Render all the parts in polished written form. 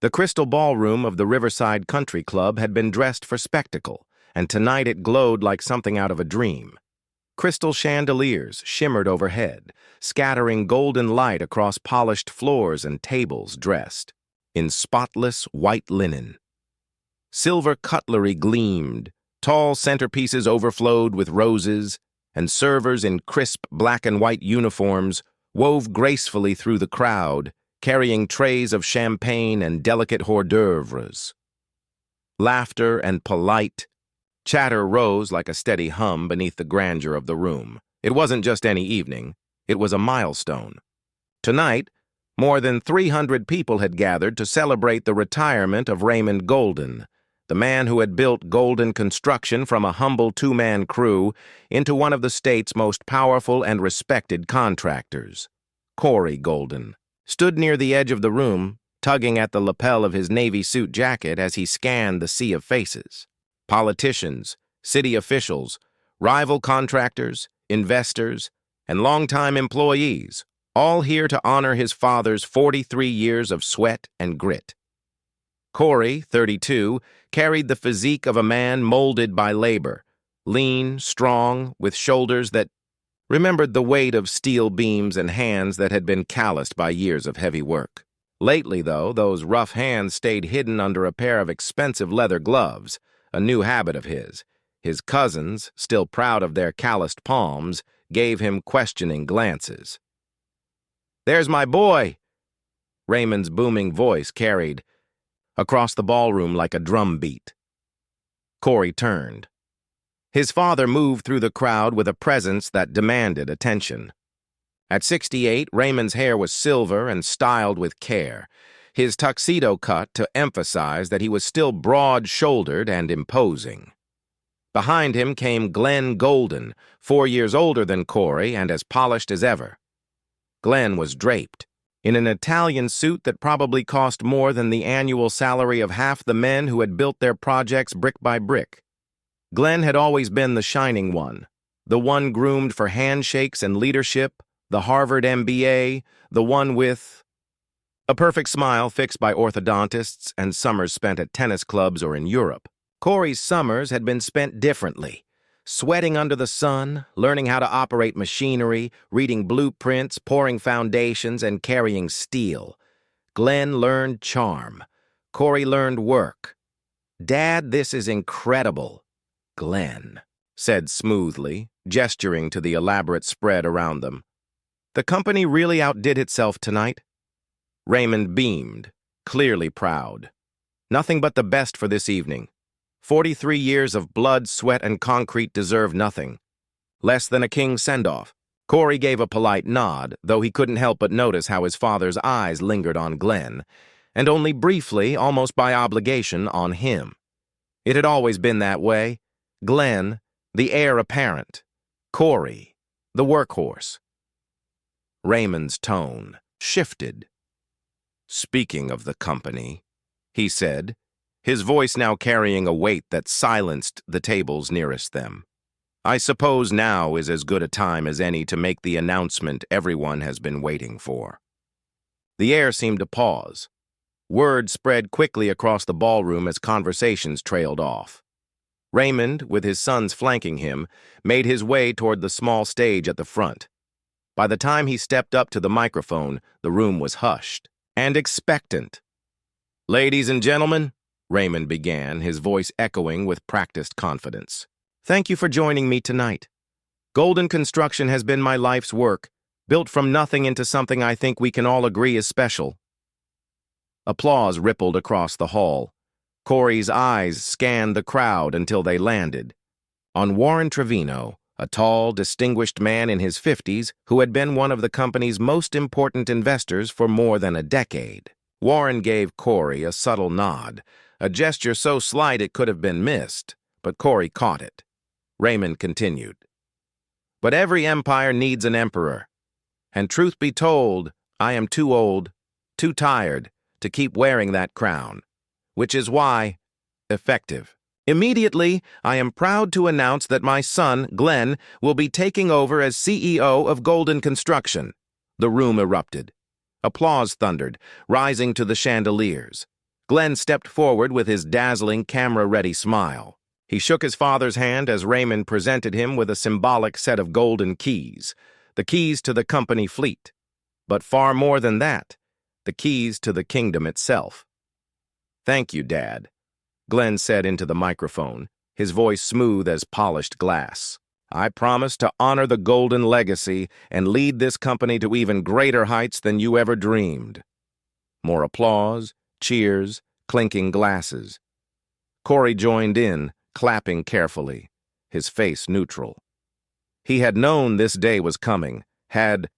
The crystal ballroom of the Riverside Country Club had been dressed for spectacle, and tonight it glowed like something out of a dream. Crystal chandeliers shimmered overhead, scattering golden light across polished floors and tables dressed in spotless white linen. Silver cutlery gleamed, tall centerpieces overflowed with roses, and servers in crisp black and white uniforms wove gracefully through the crowd, carrying trays of champagne and delicate hors d'oeuvres. Laughter and polite chatter rose like a steady hum beneath the grandeur of the room. It wasn't just any evening, it was a milestone. Tonight, more than 300 people had gathered to celebrate the retirement of Raymond Golden, the man who had built Golden Construction from a humble two-man crew into one of the state's most powerful and respected contractors. Corey Golden stood near the edge of the room, tugging at the lapel of his navy suit jacket as he scanned the sea of faces. Politicians, city officials, rival contractors, investors, and longtime employees, all here to honor his father's 43 years of sweat and grit. Corey, 32, carried the physique of a man molded by labor, lean, strong, with shoulders that remembered the weight of steel beams and hands that had been calloused by years of heavy work. Lately, though, those rough hands stayed hidden under a pair of expensive leather gloves, a new habit of his. His cousins, still proud of their calloused palms, gave him questioning glances. "There's my boy!" Raymond's booming voice carried across the ballroom like a drum beat. Corey turned. His father moved through the crowd with a presence that demanded attention. At 68, Raymond's hair was silver and styled with care, his tuxedo cut to emphasize that he was still broad-shouldered and imposing. Behind him came Glenn Golden, 4 years older than Corey and as polished as ever. Glenn was draped in an Italian suit that probably cost more than the annual salary of half the men who had built their projects brick by brick. Glenn had always been the shining one, the one groomed for handshakes and leadership, the Harvard MBA, the one with a perfect smile fixed by orthodontists and summers spent at tennis clubs or in Europe. Corey's summers had been spent differently, sweating under the sun, learning how to operate machinery, reading blueprints, pouring foundations, and carrying steel. Glenn learned charm. Corey learned work. "Dad, this is incredible," Glenn said smoothly, gesturing to the elaborate spread around them. "The company really outdid itself tonight." Raymond beamed, clearly proud. Nothing but the best for this evening. 43 years of blood, sweat, and concrete deserve nothing. Less than a king's send-off. Corey gave a polite nod, though he couldn't help but notice how his father's eyes lingered on Glenn, and only briefly, almost by obligation, on him. It had always been that way. Glenn, the heir apparent. Corey, the workhorse. Raymond's tone shifted. "Speaking of the company," he said, his voice now carrying a weight that silenced the tables nearest them. "I suppose now is as good a time as any to make the announcement everyone has been waiting for." The air seemed to pause. Word spread quickly across the ballroom as conversations trailed off. Raymond, with his sons flanking him, made his way toward the small stage at the front. By the time he stepped up to the microphone, the room was hushed and expectant. "Ladies and gentlemen," Raymond began, his voice echoing with practiced confidence, "thank you for joining me tonight. Golden Construction has been my life's work, built from nothing into something I think we can all agree is special." Applause rippled across the hall. Corey's eyes scanned the crowd until they landed on Warren Trevino, a tall, distinguished man in his 50s who had been one of the company's most important investors for more than a decade. Warren gave Corey a subtle nod, a gesture so slight it could have been missed, but Corey caught it. Raymond continued. "But every empire needs an emperor, and truth be told, I am too old, too tired to keep wearing that crown, which is why, effective. Immediately, I am proud to announce that my son, Glenn, will be taking over as CEO of Golden Construction." The room erupted. Applause thundered, rising to the chandeliers. Glenn stepped forward with his dazzling, camera-ready smile. He shook his father's hand as Raymond presented him with a symbolic set of golden keys, the keys to the company fleet. But far more than that, the keys to the kingdom itself. "Thank you, Dad," Glenn said into the microphone, his voice smooth as polished glass. "I promise to honor the golden legacy and lead this company to even greater heights than you ever dreamed." More applause, cheers, clinking glasses. Corey joined in, clapping carefully, his face neutral. He had known this day was coming, had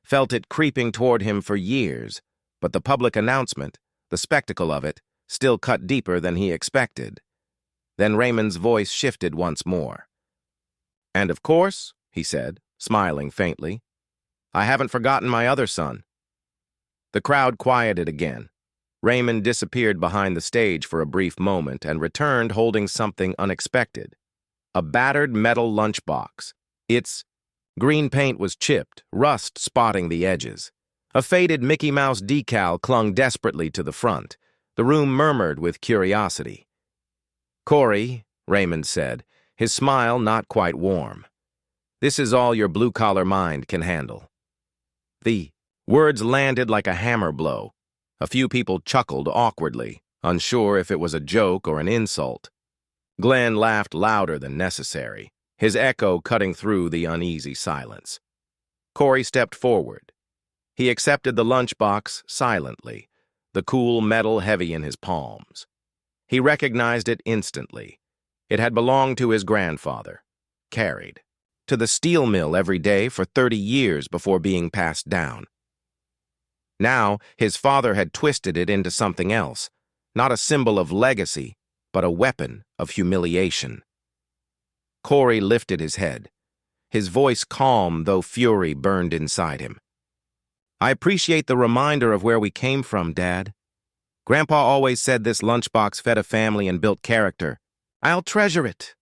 felt it creeping toward him for years, but the public announcement, the spectacle of it, still cut deeper than he expected. Then Raymond's voice shifted once more. "And of course," he said, smiling faintly, "I haven't forgotten my other son." The crowd quieted again. Raymond disappeared behind the stage for a brief moment and returned holding something unexpected. A battered metal lunchbox. Its green paint was chipped, rust spotting the edges. A faded Mickey Mouse decal clung desperately to the front. The room murmured with curiosity. "Corey," Raymond said, his smile not quite warm, "this is all your blue-collar mind can handle." The words landed like a hammer blow. A few people chuckled awkwardly, unsure if it was a joke or an insult. Glenn laughed louder than necessary, his echo cutting through the uneasy silence. Corey stepped forward. He accepted the lunchbox silently, the cool metal heavy in his palms. He recognized it instantly. It had belonged to his grandfather, carried to the steel mill every day for 30 years before being passed down. Now, his father had twisted it into something else, not a symbol of legacy, but a weapon of humiliation. Corey lifted his head, his voice calm though fury burned inside him. "I appreciate the reminder of where we came from, Dad. Grandpa always said this lunchbox fed a family and built character. I'll treasure it."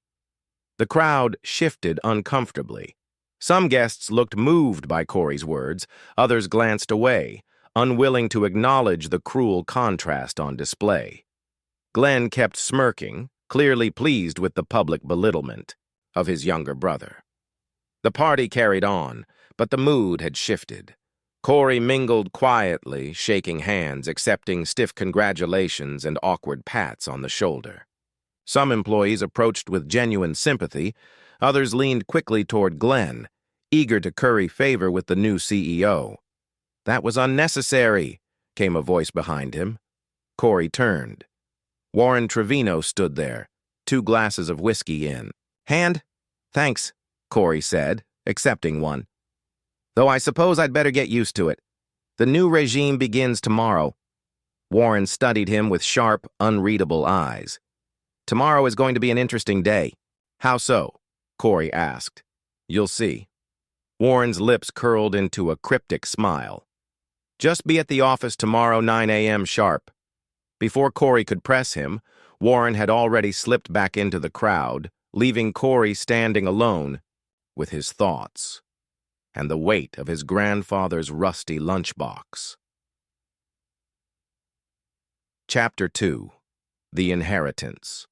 The crowd shifted uncomfortably. Some guests looked moved by Corey's words, others glanced away, unwilling to acknowledge the cruel contrast on display. Glenn kept smirking, clearly pleased with the public belittlement of his younger brother. The party carried on, but the mood had shifted. Corey mingled quietly, shaking hands, accepting stiff congratulations and awkward pats on the shoulder. Some employees approached with genuine sympathy, others leaned quickly toward Glenn, eager to curry favor with the new CEO. "That was unnecessary," came a voice behind him. Corey turned. Warren Trevino stood there, 2 glasses of whiskey in. "Hand? Thanks," Corey said, accepting one. "Though I suppose I'd better get used to it. The new regime begins tomorrow." Warren studied him with sharp, unreadable eyes. "Tomorrow is going to be an interesting day." "How so?" Corey asked. "You'll see." Warren's lips curled into a cryptic smile. "Just be at the office tomorrow 9 a.m. sharp." Before Corey could press him, Warren had already slipped back into the crowd, leaving Corey standing alone with his thoughts and the weight of his grandfather's rusty lunchbox. Chapter 2. The Inheritance.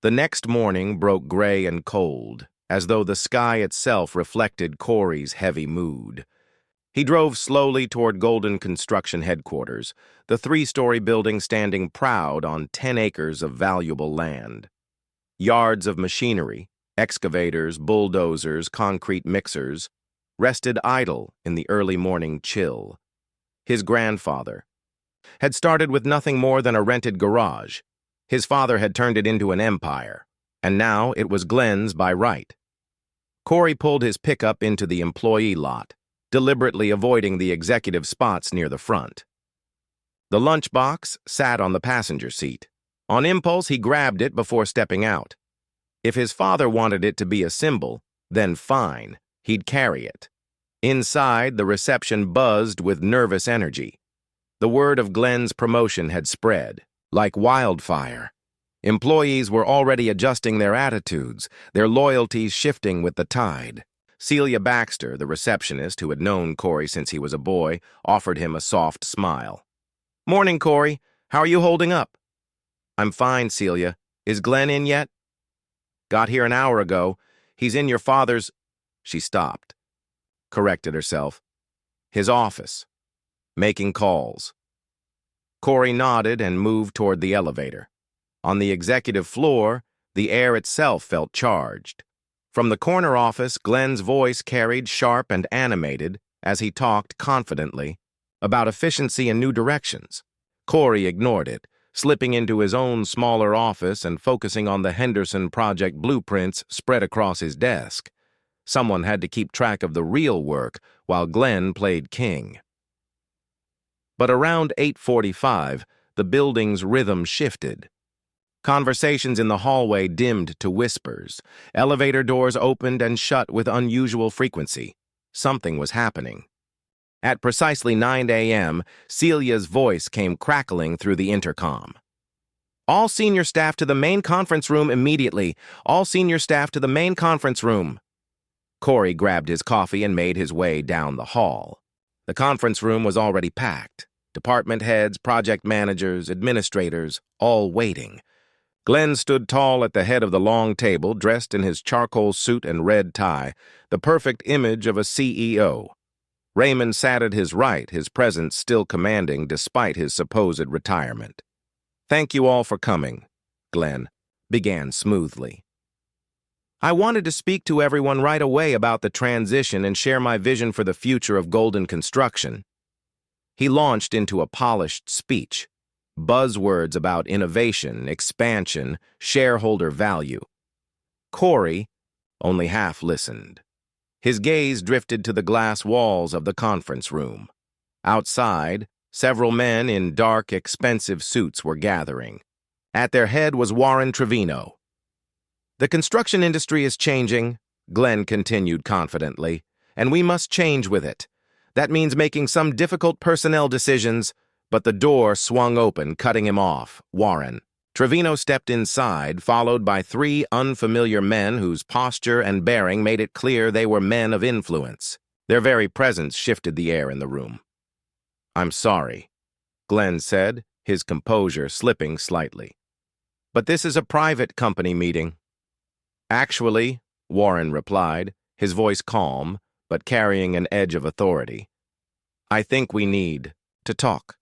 The next morning broke gray and cold, as though the sky itself reflected Corey's heavy mood. He drove slowly toward Golden Construction headquarters, the 3-story building standing proud on 10 acres of valuable land. Yards of machinery, excavators, bulldozers, concrete mixers, rested idle in the early morning chill. His grandfather had started with nothing more than a rented garage. His father had turned it into an empire, and now it was Glenn's by right. Corey pulled his pickup into the employee lot, deliberately avoiding the executive spots near the front. The lunchbox sat on the passenger seat. On impulse, he grabbed it before stepping out. If his father wanted it to be a symbol, then fine, he'd carry it. Inside, the reception buzzed with nervous energy. The word of Glenn's promotion had spread, like wildfire. Employees were already adjusting their attitudes, their loyalties shifting with the tide. Celia Baxter, the receptionist who had known Corey since he was a boy, offered him a soft smile. "Morning, Corey. How are you holding up? I'm fine, Celia. Is Glenn in yet? Got here an hour ago. He's in your father's... She stopped, corrected herself. His office. Making calls. Corey nodded and moved toward the elevator. On the executive floor, the air itself felt charged. From the corner office, Glenn's voice carried sharp and animated as he talked confidently about efficiency and new directions. Corey ignored it, slipping into his own smaller office and focusing on the Henderson project blueprints spread across his desk. Someone had to keep track of the real work while Glenn played king. But around 8:45, the building's rhythm shifted. Conversations in the hallway dimmed to whispers. Elevator doors opened and shut with unusual frequency. Something was happening. At precisely 9 a.m., Celia's voice came crackling through the intercom. All senior staff to the main conference room immediately. All senior staff to the main conference room. Corey grabbed his coffee and made his way down the hall. The conference room was already packed. Department heads, project managers, administrators, all waiting. Glenn stood tall at the head of the long table, dressed in his charcoal suit and red tie, the perfect image of a CEO. Raymond sat at his right, his presence still commanding despite his supposed retirement. "Thank you all for coming," Glenn began smoothly. "I wanted to speak to everyone right away about the transition and share my vision for the future of Golden Construction." He launched into a polished speech, buzzwords about innovation, expansion, shareholder value. Corey only half listened. His gaze drifted to the glass walls of the conference room. Outside, several men in dark, expensive suits were gathering. At their head was Warren Trevino. "The construction industry is changing," Glenn continued confidently, "and we must change with it. That means making some difficult personnel decisions," but the door swung open, cutting him off. Warren. Trevino stepped inside, followed by 3 unfamiliar men whose posture and bearing made it clear they were men of influence. Their very presence shifted the air in the room. "I'm sorry," Glenn said, his composure slipping slightly. "But this is a private company meeting." "Actually," Warren replied, his voice calm, but carrying an edge of authority, "I think we need to talk."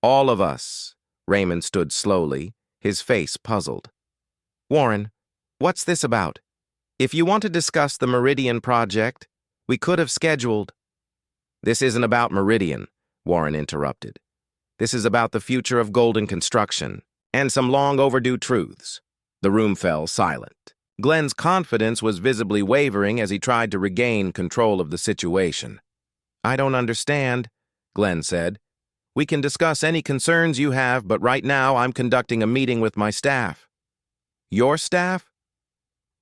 "All of us." Raymond stood slowly, his face puzzled. "Warren, what's this about? If you want to discuss the Meridian project, we could have scheduled—" "This isn't about Meridian," Warren interrupted. "This is about the future of Golden Construction, and some long overdue truths." The room fell silent. Glenn's confidence was visibly wavering as he tried to regain control of the situation. "I don't understand," Glenn said. "We can discuss any concerns you have, but right now I'm conducting a meeting with my staff." "Your staff?"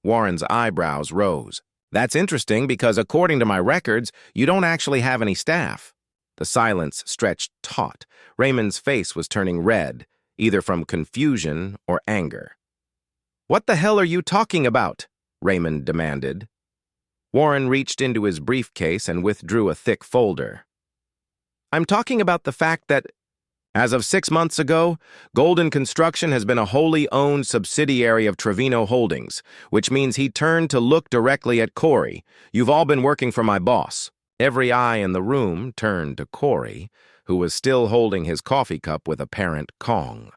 Warren's eyebrows rose. "That's interesting because according to my records, you don't actually have any staff." The silence stretched taut. Raymond's face was turning red, either from confusion or anger. "What the hell are you talking about?" Raymond demanded. Warren reached into his briefcase and withdrew a thick folder. "I'm talking about the fact that, as of 6 months ago, Golden Construction has been a wholly owned subsidiary of Trevino Holdings, which means he turned to look directly at Corey. You've all been working for my boss." Every eye in the room turned to Corey, who was still holding his coffee cup with apparent calm.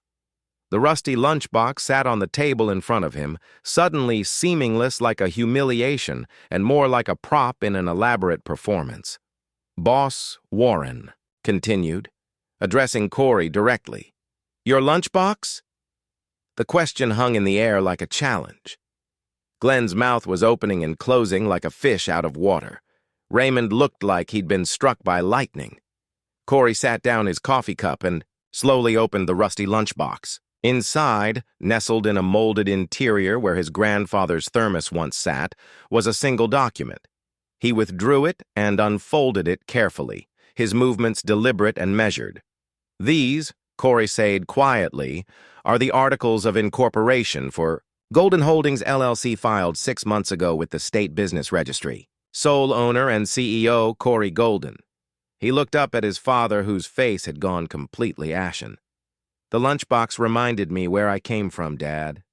The rusty lunchbox sat on the table in front of him, suddenly seamless like a humiliation and more like a prop in an elaborate performance. "Boss Warren continued, addressing Corey directly. "Your lunchbox?" The question hung in the air like a challenge. Glenn's mouth was opening and closing like a fish out of water. Raymond looked like he'd been struck by lightning. Corey sat down his coffee cup and slowly opened the rusty lunchbox. Inside, nestled in a molded interior where his grandfather's thermos once sat, was a single document. He withdrew it and unfolded it carefully, his movements deliberate and measured. "These," Corey said quietly, "are the articles of incorporation for Golden Holdings LLC filed 6 months ago with the State Business Registry. Sole owner and CEO Corey Golden." He looked up at his father, whose face had gone completely ashen. The lunchbox reminded me where I came from, Dad,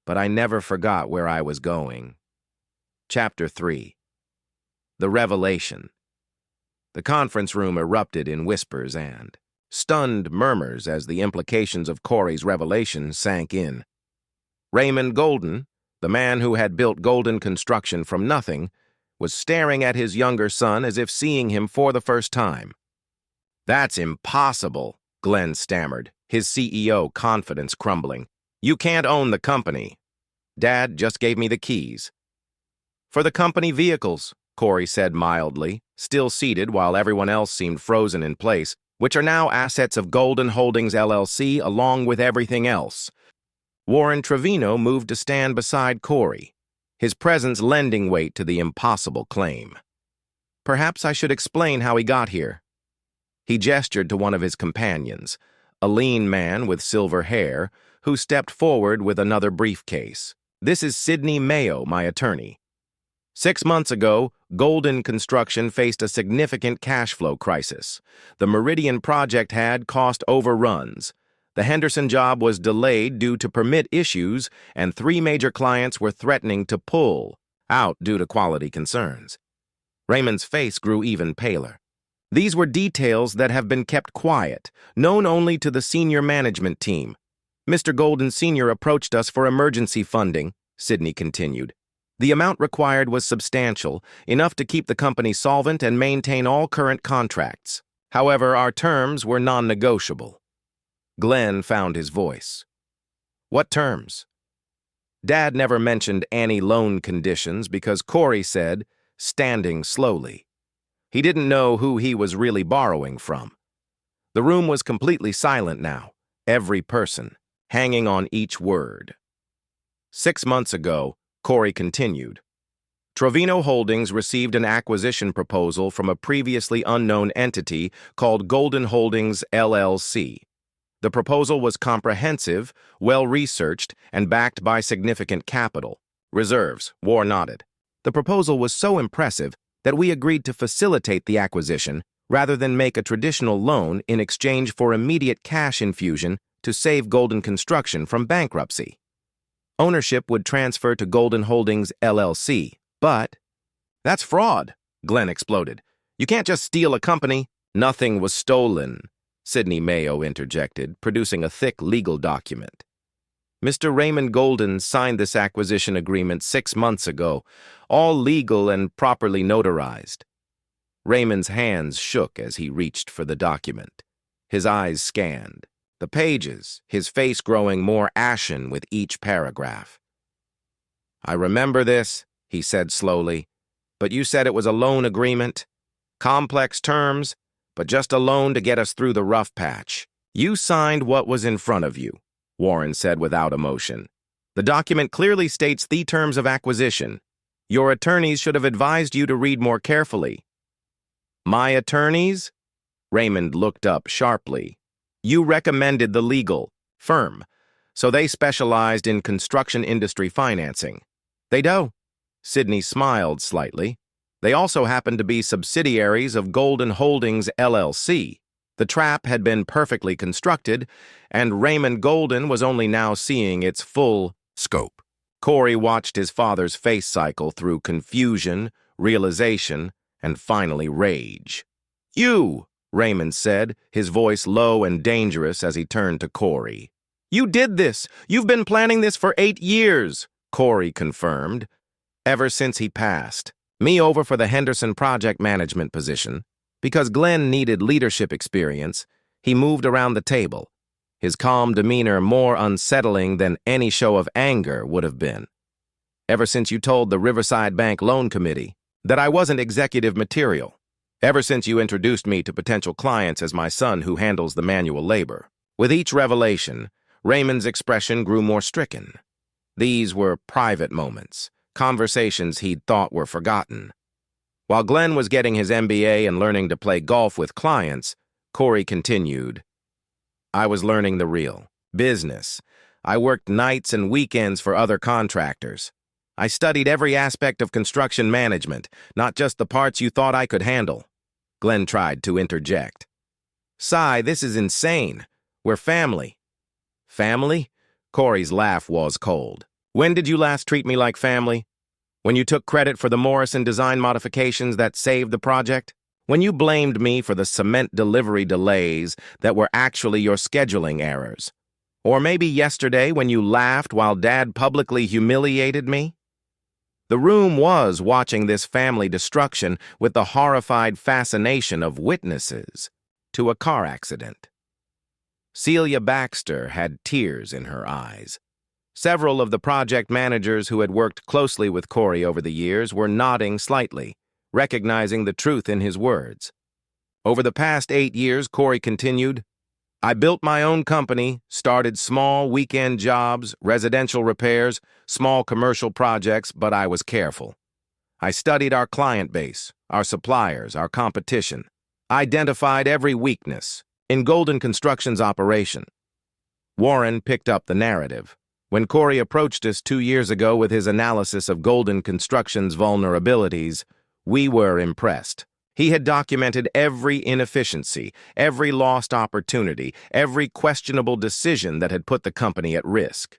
but I never forgot where I was going. Chapter 3. The Revelation. The conference room erupted in whispers and stunned murmurs as the implications of Corey's revelation sank in. Raymond Golden, the man who had built Golden Construction from nothing, was staring at his younger son as if seeing him for the first time. "That's impossible," Glenn stammered, his CEO confidence crumbling. "You can't own the company." "Dad just gave me the keys." "For the company vehicles," Corey said mildly, still seated while everyone else seemed frozen in place, "which are now assets of Golden Holdings LLC along with everything else." Warren Trevino moved to stand beside Corey, his presence lending weight to the impossible claim. "Perhaps I should explain how he got here." He gestured to one of his companions, a lean man with silver hair, who stepped forward with another briefcase. "This is Sidney Mayo, my attorney. 6 months ago, Golden Construction faced a significant cash flow crisis. The Meridian project had cost overruns. The Henderson job was delayed due to permit issues, and 3 major clients were threatening to pull out due to quality concerns." Raymond's face grew even paler. "These were details that have been kept quiet, known only to the senior management team. Mr. Golden Sr. approached us for emergency funding," Sidney continued. "The amount required was substantial, enough to keep the company solvent and maintain all current contracts. However, our terms were non-negotiable." Glenn found his voice. "What terms?" Dad never mentioned any loan conditions because Corey said, standing slowly. He didn't know who he was really borrowing from. The room was completely silent now, every person hanging on each word. 6 months ago, Corey continued, Trevino Holdings received an acquisition proposal from a previously unknown entity called Golden Holdings LLC. The proposal was comprehensive, well-researched, and backed by significant capital. Reserves, War nodded. The proposal was so impressive that we agreed to facilitate the acquisition rather than make a traditional loan in exchange for immediate cash infusion to save Golden Construction from bankruptcy. Ownership would transfer to Golden Holdings LLC, but "That's fraud," Glenn exploded. "You can't just steal a company." "Nothing was stolen," Sidney Mayo interjected, producing a thick legal document. "Mr. Raymond Golden signed this acquisition agreement 6 months ago, all legal and properly notarized." Raymond's hands shook as he reached for the document. His eyes scanned the pages, his face growing more ashen with each paragraph. "I remember this," he said slowly, "but you said it was a loan agreement. Complex terms, but just a loan to get us through the rough patch." "You signed what was in front of you," Warren said without emotion. "The document clearly states the terms of acquisition. Your attorneys should have advised you to read more carefully." "My attorneys?" Raymond looked up sharply. "You recommended the legal firm, so they specialized in construction industry financing." "They do." Sidney smiled slightly. "They also happen to be subsidiaries of Golden Holdings LLC. The trap had been perfectly constructed, and Raymond Golden was only now seeing its full scope." Corey watched his father's face cycle through confusion, realization, and finally rage. "You!" Raymond said, his voice low and dangerous as he turned to Corey. "You did this! You've been planning this for 8 years!" Corey confirmed. "Ever since he passed me over for the Henderson project management position. Because Glenn needed leadership experience, he moved around the table, his calm demeanor more unsettling than any show of anger would have been. Ever since you told the Riverside Bank Loan Committee that I wasn't executive material. Ever since you introduced me to potential clients as my son who handles the manual labor." With each revelation, Raymond's expression grew more stricken. These were private moments, conversations he'd thought were forgotten. While Glenn was getting his MBA and learning to play golf with clients, Corey continued, "I was learning the real business. I worked nights and weekends for other contractors. I studied every aspect of construction management, not just the parts you thought I could handle." Glenn tried to interject. "Cy, this is insane. We're family. Family? Corey's laugh was cold. When did you last treat me like family? When you took credit for the Morrison design modifications that saved the project? When you blamed me for the cement delivery delays that were actually your scheduling errors? Or maybe yesterday when you laughed while Dad publicly humiliated me? The room was watching this family destruction with the horrified fascination of witnesses to a car accident. Celia Baxter had tears in her eyes. Several of the project managers who had worked closely with Corey over the years were nodding slightly, recognizing the truth in his words. Over the past 8 years, Corey continued, I built my own company, started small weekend jobs, residential repairs, small commercial projects, but I was careful. I studied our client base, our suppliers, our competition, identified every weakness in Golden Construction's operation. Warren picked up the narrative. When Corey approached us 2 years ago with his analysis of Golden Construction's vulnerabilities, we were impressed. He had documented every inefficiency, every lost opportunity, every questionable decision that had put the company at risk.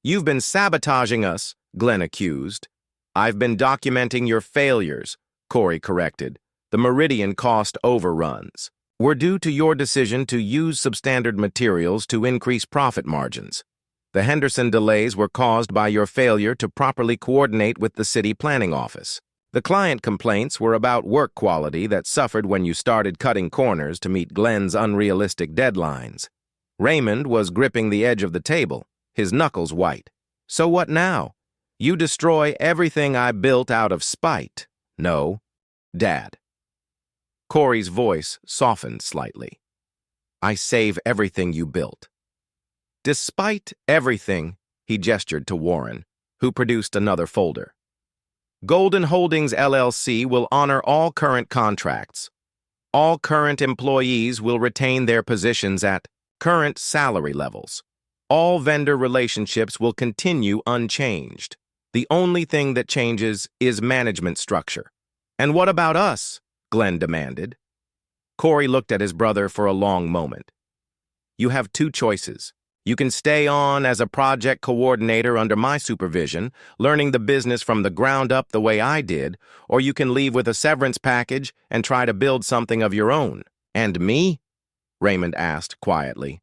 You've been sabotaging us, Glenn accused. I've been documenting your failures, Corey corrected. The Meridian cost overruns were due to your decision to use substandard materials to increase profit margins. The Henderson delays were caused by your failure to properly coordinate with the city planning office. The client complaints were about work quality that suffered when you started cutting corners to meet Glenn's unrealistic deadlines. Raymond was gripping the edge of the table, his knuckles white. So what now? You destroy everything I built out of spite. No, Dad. Corey's voice softened slightly. I save everything you built. Despite everything, he gestured to Warren, who produced another folder. Golden Holdings LLC will honor all current contracts. All current employees will retain their positions at current salary levels. All vendor relationships will continue unchanged. The only thing that changes is management structure. And what about us? Glenn demanded. Corey looked at his brother for a long moment. You have 2 choices. You can stay on as a project coordinator under my supervision, learning the business from the ground up the way I did, or you can leave with a severance package and try to build something of your own. And me? Raymond asked quietly.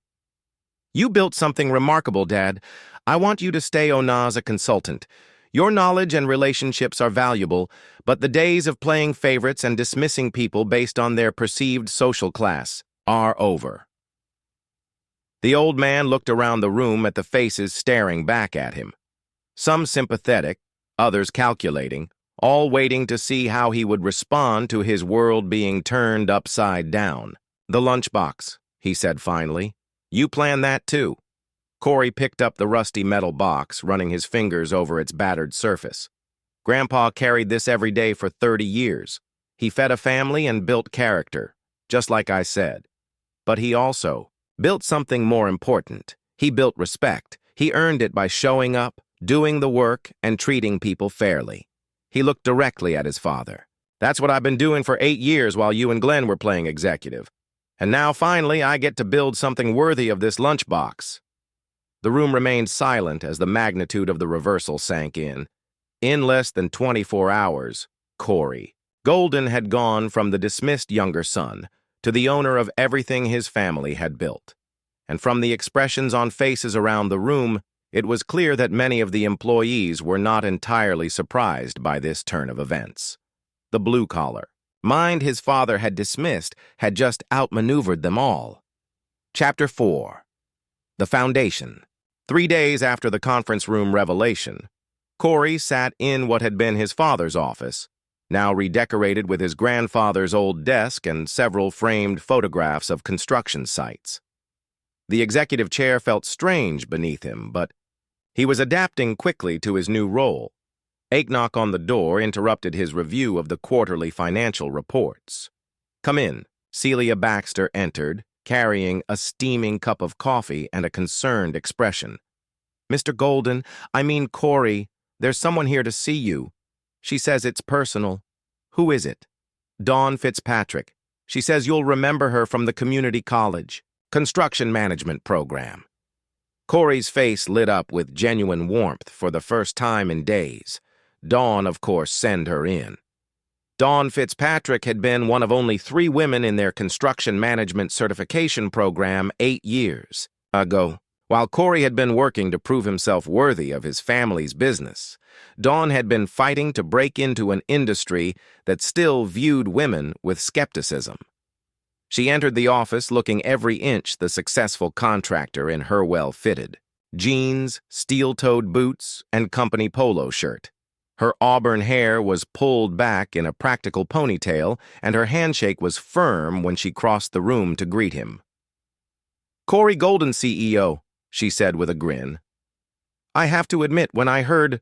You built something remarkable, Dad. I want you to stay on as a consultant. Your knowledge and relationships are valuable, but the days of playing favorites and dismissing people based on their perceived social class are over. The old man looked around the room at the faces staring back at him. Some sympathetic, others calculating, all waiting to see how he would respond to his world being turned upside down. The lunchbox, he said finally. You planned that too. Corey picked up the rusty metal box, running his fingers over its battered surface. Grandpa carried this every day for 30 years. He fed a family and built character, just like I said. But he also built something more important. He built respect. He earned it by showing up, doing the work, and treating people fairly. He looked directly at his father. That's what I've been doing for 8 years while you and Glenn were playing executive. And now, finally, I get to build something worthy of this lunchbox. The room remained silent as the magnitude of the reversal sank in. In less than 24 hours, Corey Golden had gone from the dismissed younger son to the owner of everything his family had built. And from the expressions on faces around the room, it was clear that many of the employees were not entirely surprised by this turn of events. The blue-collar mind his father had dismissed had just outmaneuvered them all. Chapter 4. The Foundation. 3 days after the conference room revelation, Corey sat in what had been his father's office, now redecorated with his grandfather's old desk and several framed photographs of construction sites. The executive chair felt strange beneath him, but he was adapting quickly to his new role. A knock on the door interrupted his review of the quarterly financial reports. Come in. Celia Baxter entered, carrying a steaming cup of coffee and a concerned expression. Mr. Golden, Corey, there's someone here to see you. She says it's personal. Who is it? Dawn Fitzpatrick. She says you'll remember her from the community college construction management program. Corey's face lit up with genuine warmth for the first time in days. Dawn, of course, sent her in. Dawn Fitzpatrick had been one of only 3 women in their construction management certification program 8 years ago. While Corey had been working to prove himself worthy of his family's business, Dawn had been fighting to break into an industry that still viewed women with skepticism. She entered the office looking every inch the successful contractor in her well-fitted jeans, steel-toed boots, and company polo shirt. Her auburn hair was pulled back in a practical ponytail, and her handshake was firm when she crossed the room to greet him. "Corey Golden, CEO," she said with a grin. "I have to admit, when I heard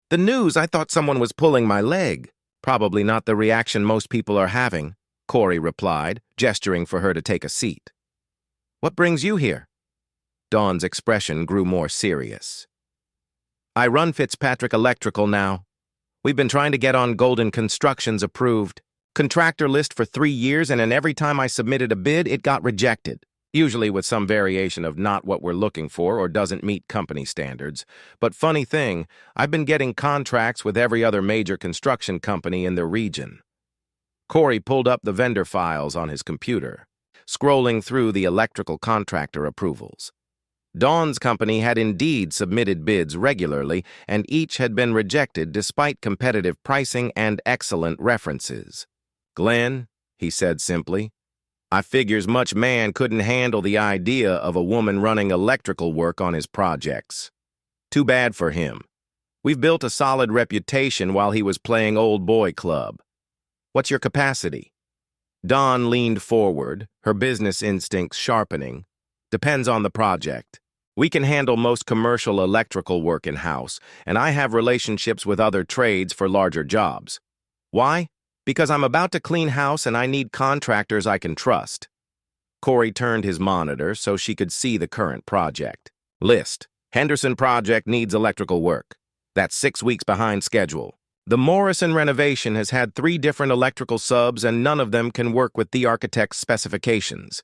the news, I thought someone was pulling my leg." "Probably not the reaction most people are having," Corey replied, gesturing for her to take a seat. "What brings you here?" Dawn's expression grew more serious. "I run Fitzpatrick Electrical now. We've been trying to get on Golden Construction's approved contractor list for 3 years, and every time I submitted a bid, it got rejected. Usually with some variation of not what we're looking for or doesn't meet company standards. But funny thing, I've been getting contracts with every other major construction company in the region." Corey pulled up the vendor files on his computer, scrolling through the electrical contractor approvals. Dawn's company had indeed submitted bids regularly, and each had been rejected despite competitive pricing and excellent references. "Glenn," he said simply, "I figures much man couldn't handle the idea of a woman running electrical work on his projects. Too bad for him. We've built a solid reputation while he was playing old boy club. What's your capacity?" Dawn leaned forward, her business instincts sharpening. "Depends on the project. We can handle most commercial electrical work in-house, and I have relationships with other trades for larger jobs. Why? Because I'm about to clean house and I need contractors I can trust." Corey turned his monitor so she could see the current project. List: Henderson project needs electrical work. That's 6 weeks behind schedule. The Morrison renovation has had 3 different electrical subs, and none of them can work with the architect's specifications.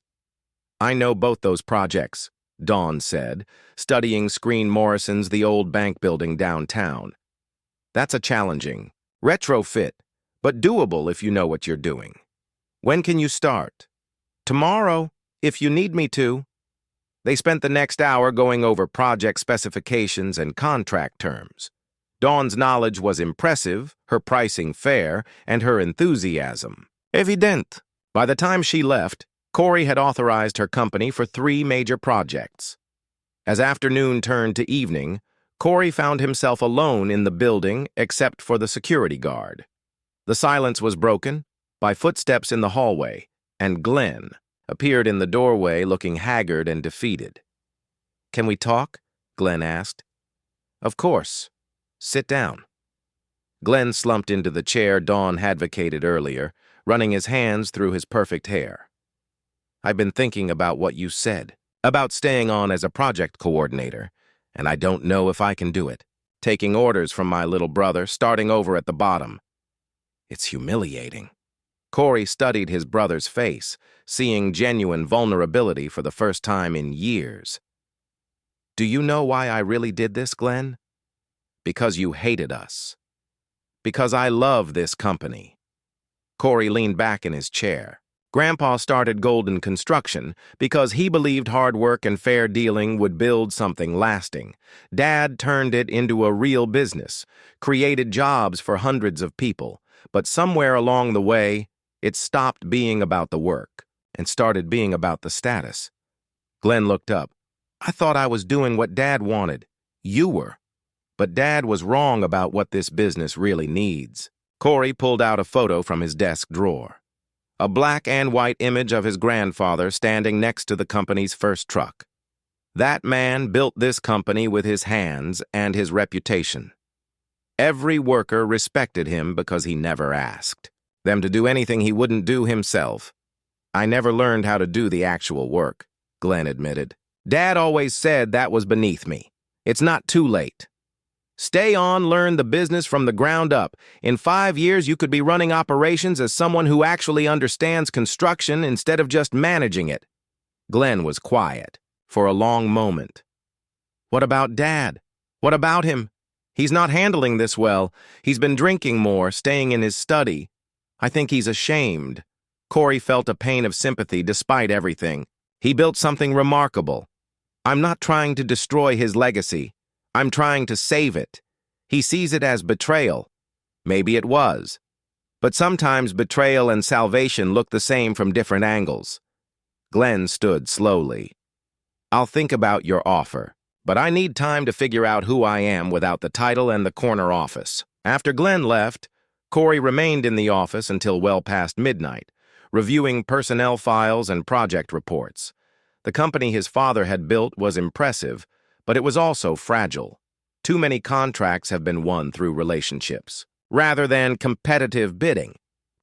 "I know both those projects," Dawn said, studying Screen Morrison's The Old Bank Building downtown. "That's a challenging retrofit, but doable if you know what you're doing. When can you start?" "Tomorrow, if you need me to." They spent the next hour going over project specifications and contract terms. Dawn's knowledge was impressive, her pricing fair, and her enthusiasm evident. By the time she left, Corey had authorized her company for 3 major projects. As afternoon turned to evening, Corey found himself alone in the building except for the security guard. The silence was broken by footsteps in the hallway, and Glenn appeared in the doorway looking haggard and defeated. "Can we talk?" Glenn asked. "Of course. Sit down." Glenn slumped into the chair Dawn had vacated earlier, running his hands through his perfect hair. "I've been thinking about what you said, about staying on as a project coordinator, and I don't know if I can do it. Taking orders from my little brother, starting over at the bottom. It's humiliating." Corey studied his brother's face, seeing genuine vulnerability for the first time in years. "Do you know why I really did this, Glenn? Because you hated us. Because I love this company." Corey leaned back in his chair. Grandpa started Golden Construction because he believed hard work and fair dealing would build something lasting. Dad turned it into a real business, created jobs for hundreds of people, but somewhere along the way, it stopped being about the work and started being about the status. Glenn looked up. "I thought I was doing what Dad wanted. You were. But Dad was wrong about what this business really needs." Corey pulled out a photo from his desk drawer. A black and white image of his grandfather standing next to the company's first truck. That man built this company with his hands and his reputation. Every worker respected him because he never asked them to do anything he wouldn't do himself. "I never learned how to do the actual work," Glenn admitted. "Dad always said that was beneath me. It's not too late. Stay on, learn the business from the ground up. In 5 years, you could be running operations as someone who actually understands construction instead of just managing it." Glenn was quiet for a long moment. What about Dad? What about him? He's not handling this well. He's been drinking more, staying in his study. I think he's ashamed. Corey felt a pain of sympathy despite everything. He built something remarkable. I'm not trying to destroy his legacy. I'm trying to save it. He sees it as betrayal. Maybe it was. But sometimes betrayal and salvation look the same from different angles. Glenn stood slowly. I'll think about your offer, but I need time to figure out who I am without the title and the corner office. After Glenn left, Corey remained in the office until well past midnight, reviewing personnel files and project reports. The company his father had built was impressive, but it was also fragile. Too many contracts have been won through relationships, rather than competitive bidding.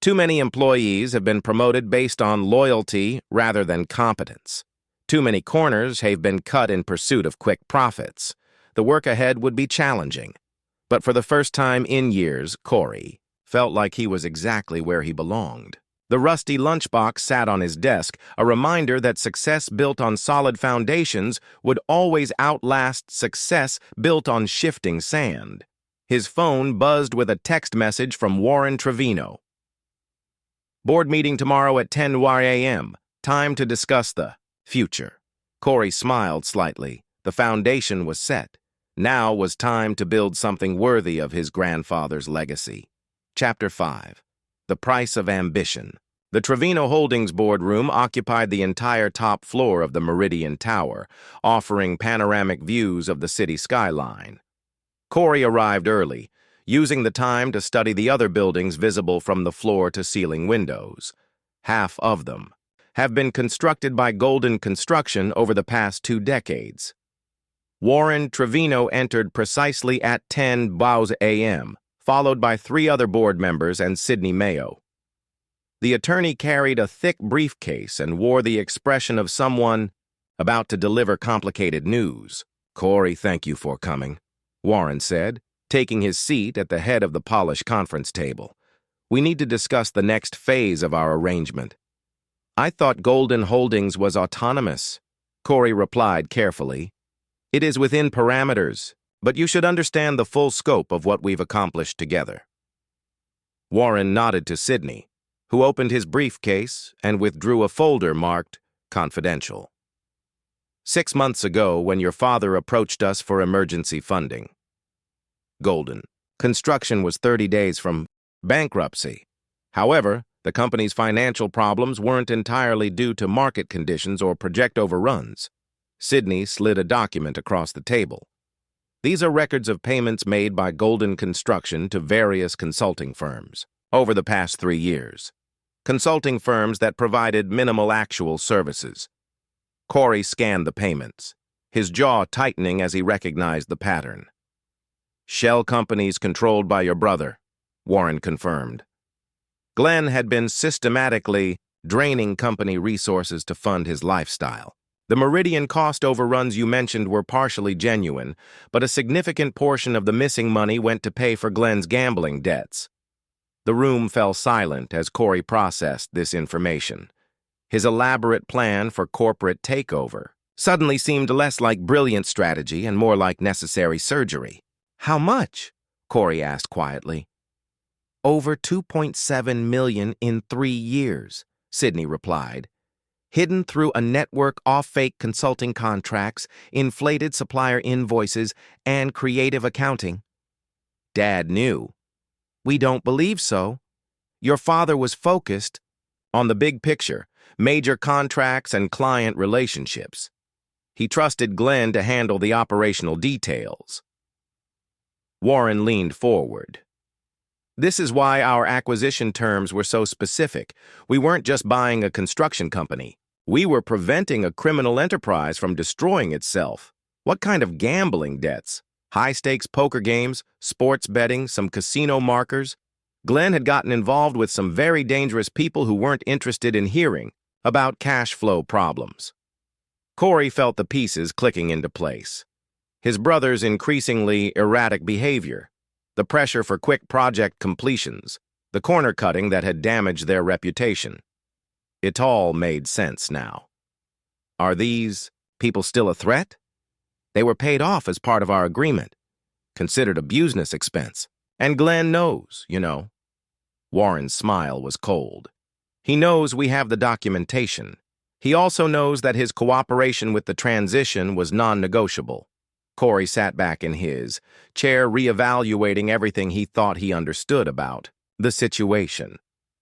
Too many employees have been promoted based on loyalty rather than competence. Too many corners have been cut in pursuit of quick profits. The work ahead would be challenging. But for the first time in years, Corey felt like he was exactly where he belonged. The rusty lunchbox sat on his desk, a reminder that success built on solid foundations would always outlast success built on shifting sand. His phone buzzed with a text message from Warren Trevino. Board meeting tomorrow at 10 a.m. Time to discuss the future. Corey smiled slightly. The foundation was set. Now was time to build something worthy of his grandfather's legacy. Chapter 5. The Price of Ambition. The Trevino Holdings boardroom occupied the entire top floor of the Meridian Tower, offering panoramic views of the city skyline. Corey arrived early, using the time to study the other buildings visible from the floor-to-ceiling windows. Half of them have been constructed by Golden Construction over the past 2 decades. Warren Trevino entered precisely at 10 a.m., followed by 3 other board members and Sidney Mayo. The attorney carried a thick briefcase and wore the expression of someone about to deliver complicated news. Corey, thank you for coming, Warren said, taking his seat at the head of the polished conference table. We need to discuss the next phase of our arrangement. I thought Golden Holdings was autonomous, Corey replied carefully. It is within parameters, but you should understand the full scope of what we've accomplished together. Warren nodded to Sidney, who opened his briefcase and withdrew a folder marked confidential. 6 months ago, when your father approached us for emergency funding. Golden Construction was 30 days from bankruptcy. However, the company's financial problems weren't entirely due to market conditions or project overruns. Sidney slid a document across the table. These are records of payments made by Golden Construction to various consulting firms over the past 3 years. Consulting firms that provided minimal actual services. Corey scanned the payments, his jaw tightening as he recognized the pattern. Shell companies controlled by your brother, Warren confirmed. Glenn had been systematically draining company resources to fund his lifestyle. The Meridian cost overruns you mentioned were partially genuine, but a significant portion of the missing money went to pay for Glenn's gambling debts. The room fell silent as Corey processed this information. His elaborate plan for corporate takeover suddenly seemed less like brilliant strategy and more like necessary surgery. How much? Corey asked quietly. Over $2.7 million in 3 years, Sidney replied. Hidden through a network of fake consulting contracts, inflated supplier invoices, and creative accounting. Dad knew. We don't believe so. Your father was focused on the big picture, major contracts and client relationships. He trusted Glenn to handle the operational details. Warren leaned forward. This is why our acquisition terms were so specific. We weren't just buying a construction company. We were preventing a criminal enterprise from destroying itself. What kind of gambling debts? High-stakes poker games, sports betting, some casino markers. Glenn had gotten involved with some very dangerous people who weren't interested in hearing about cash flow problems. Corey felt the pieces clicking into place. His brother's increasingly erratic behavior, the pressure for quick project completions, the corner cutting that had damaged their reputation. It all made sense now. Are these people still a threat? They were paid off as part of our agreement, considered a business expense. And Glenn knows, you know. Warren's smile was cold. He knows we have the documentation. He also knows that his cooperation with the transition was non-negotiable. Corey sat back in his chair, reevaluating everything he thought he understood about the situation.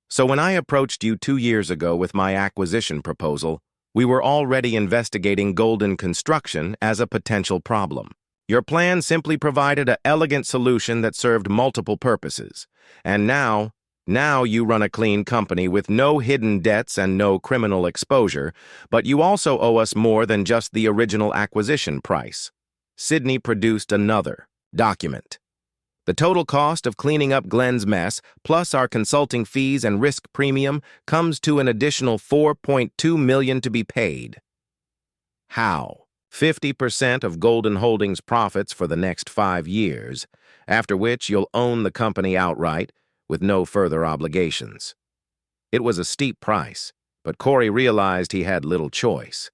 So when I approached you 2 years ago with my acquisition proposal, we were already investigating Golden Construction as a potential problem. Your plan simply provided an elegant solution that served multiple purposes. And now you run a clean company with no hidden debts and no criminal exposure, but you also owe us more than just the original acquisition price. Sydney produced another document. The total cost of cleaning up Glenn's mess, plus our consulting fees and risk premium, comes to an additional $4.2 million to be paid. How? 50% of Golden Holdings' profits for the next 5 years, after which you'll own the company outright, with no further obligations. It was a steep price, but Corey realized he had little choice.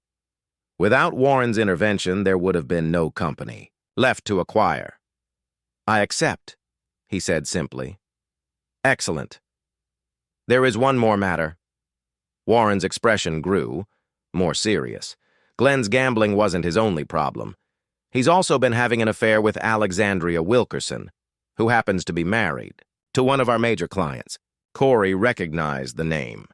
Without Warren's intervention, there would have been no company left to acquire. I accept, he said simply. Excellent. There is one more matter. Warren's expression grew, more serious. Glenn's gambling wasn't his only problem. He's also been having an affair with Alexandria Wilkerson, who happens to be married to one of our major clients. Corey recognized the name.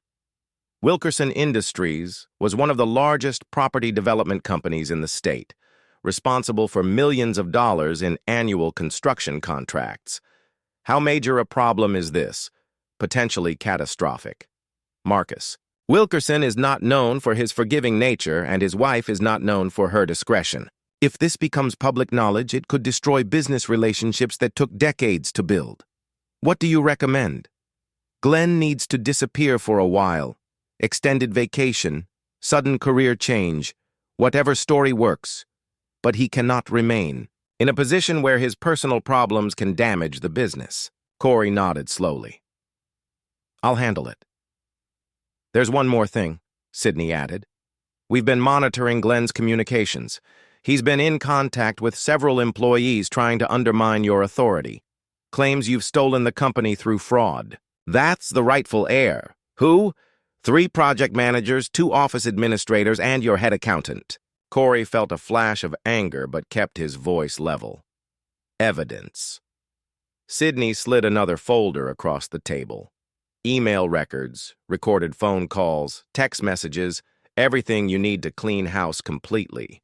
Wilkerson Industries was one of the largest property development companies in the state, responsible for millions of dollars in annual construction contracts. How major a problem is this? Potentially catastrophic. Marcus. Wilkerson is not known for his forgiving nature, and his wife is not known for her discretion. If this becomes public knowledge, it could destroy business relationships that took decades to build. What do you recommend? Glenn needs to disappear for a while. Extended vacation, sudden career change, whatever story works. But he cannot remain in a position where his personal problems can damage the business. Corey nodded slowly. I'll handle it. There's one more thing, Sydney added. We've been monitoring Glenn's communications. He's been in contact with several employees trying to undermine your authority. Claims you've stolen the company through fraud. That's the rightful heir. Who? 3 project managers, 2 office administrators, and your head accountant. Corey felt a flash of anger but kept his voice level. Evidence. Sydney slid another folder across the table. Email records, recorded phone calls, text messages, everything you need to clean house completely.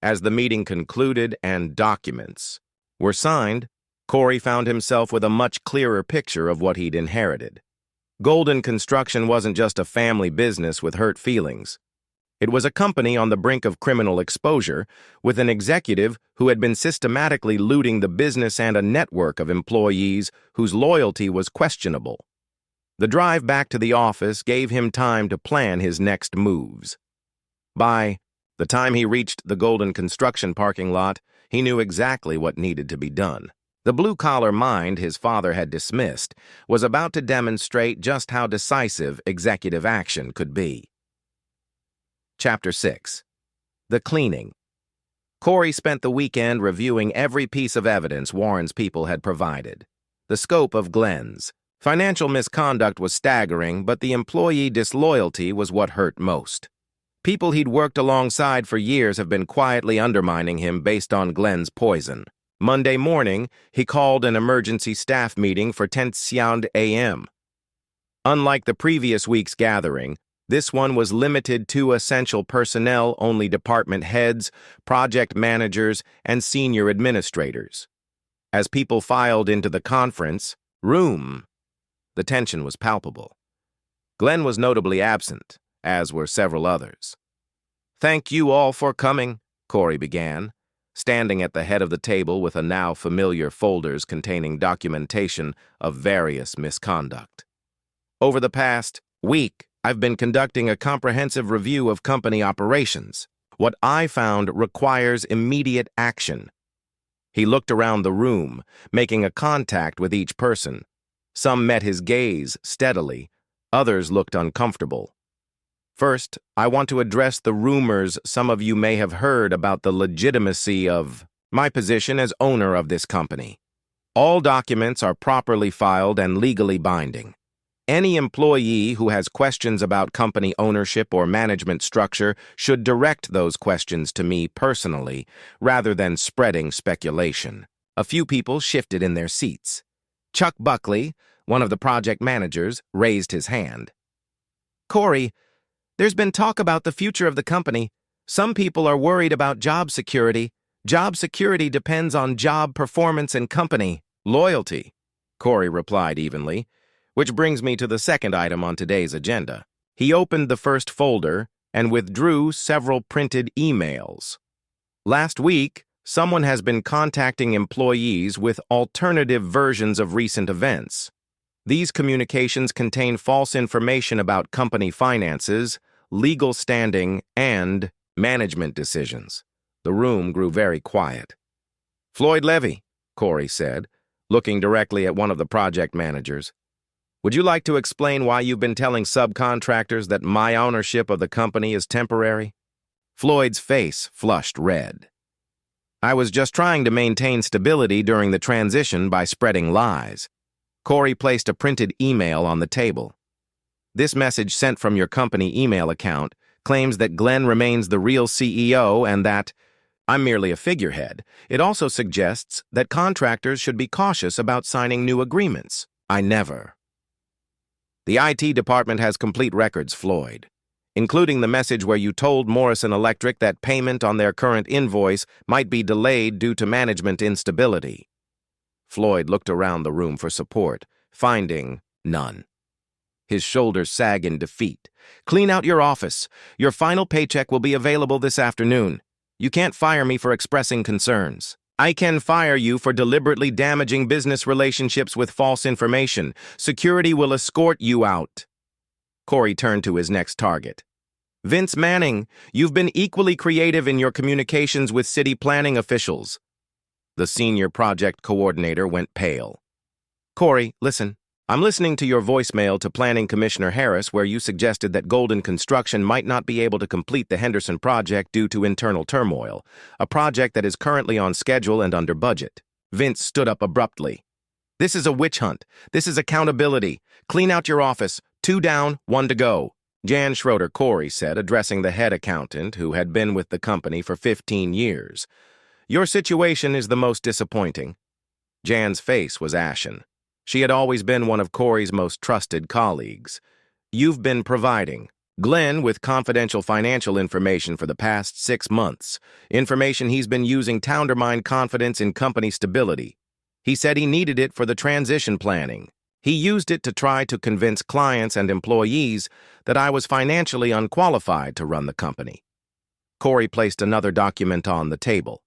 As the meeting concluded and documents were signed, Corey found himself with a much clearer picture of what he'd inherited. Golden Construction wasn't just a family business with hurt feelings. It was a company on the brink of criminal exposure, with an executive who had been systematically looting the business and a network of employees whose loyalty was questionable. The drive back to the office gave him time to plan his next moves. By the time he reached the Golden Construction parking lot, he knew exactly what needed to be done. The blue-collar mind his father had dismissed was about to demonstrate just how decisive executive action could be. Chapter 6. The Cleaning. Corey spent the weekend reviewing every piece of evidence Warren's people had provided. The scope of Glenn's financial misconduct was staggering, but the employee disloyalty was what hurt most. People he'd worked alongside for years have been quietly undermining him based on Glenn's poison. Monday morning, he called an emergency staff meeting for 10 a.m. Unlike the previous week's gathering, this one was limited to essential personnel, only department heads, project managers, and senior administrators. As people filed into the conference room, the tension was palpable. Glenn was notably absent, as were several others. "Thank you all for coming," Corey began, standing at the head of the table with a now familiar folders containing documentation of various misconduct. Over the past week, I've been conducting a comprehensive review of company operations. What I found requires immediate action. He looked around the room, making a contact with each person. Some met his gaze steadily, others looked uncomfortable. First, I want to address the rumors some of you may have heard about the legitimacy of my position as owner of this company. All documents are properly filed and legally binding. Any employee who has questions about company ownership or management structure should direct those questions to me personally, rather than spreading speculation. A few people shifted in their seats. Chuck Buckley, one of the project managers, raised his hand. Corey, there's been talk about the future of the company. Some people are worried about job security. Job security depends on job performance and company loyalty, Corey replied evenly, which brings me to the second item on today's agenda. He opened the first folder and withdrew several printed emails. Last week, someone has been contacting employees with alternative versions of recent events. These communications contain false information about company finances, legal standing, and management decisions. The room grew very quiet. Floyd Levy, Corey said, looking directly at one of the project managers. Would you like to explain why you've been telling subcontractors that my ownership of the company is temporary? Floyd's face flushed red. I was just trying to maintain stability during the transition by spreading lies. Corey placed a printed email on the table. This message sent from your company email account claims that Glenn remains the real CEO and that I'm merely a figurehead. It also suggests that contractors should be cautious about signing new agreements. I never. The IT department has complete records, Floyd, including the message where you told Morrison Electric that payment on their current invoice might be delayed due to management instability. Floyd looked around the room for support, finding none. His shoulders sag in defeat. Clean out your office. Your final paycheck will be available this afternoon. You can't fire me for expressing concerns. I can fire you for deliberately damaging business relationships with false information. Security will escort you out. Corey turned to his next target. Vince Manning, you've been equally creative in your communications with city planning officials. The senior project coordinator went pale. Corey, listen. I'm listening to your voicemail to Planning Commissioner Harris where you suggested that Golden Construction might not be able to complete the Henderson project due to internal turmoil, a project that is currently on schedule and under budget. Vince stood up abruptly. This is a witch hunt. This is accountability. Clean out your office. 2 down, 1 to go. Jan Schroeder, Corey said, addressing the head accountant who had been with the company for 15 years. Your situation is the most disappointing. Jan's face was ashen. She had always been one of Corey's most trusted colleagues. You've been providing Glenn with confidential financial information for the past 6 months, information he's been using to undermine confidence in company stability. He said he needed it for the transition planning. He used it to try to convince clients and employees that I was financially unqualified to run the company. Corey placed another document on the table.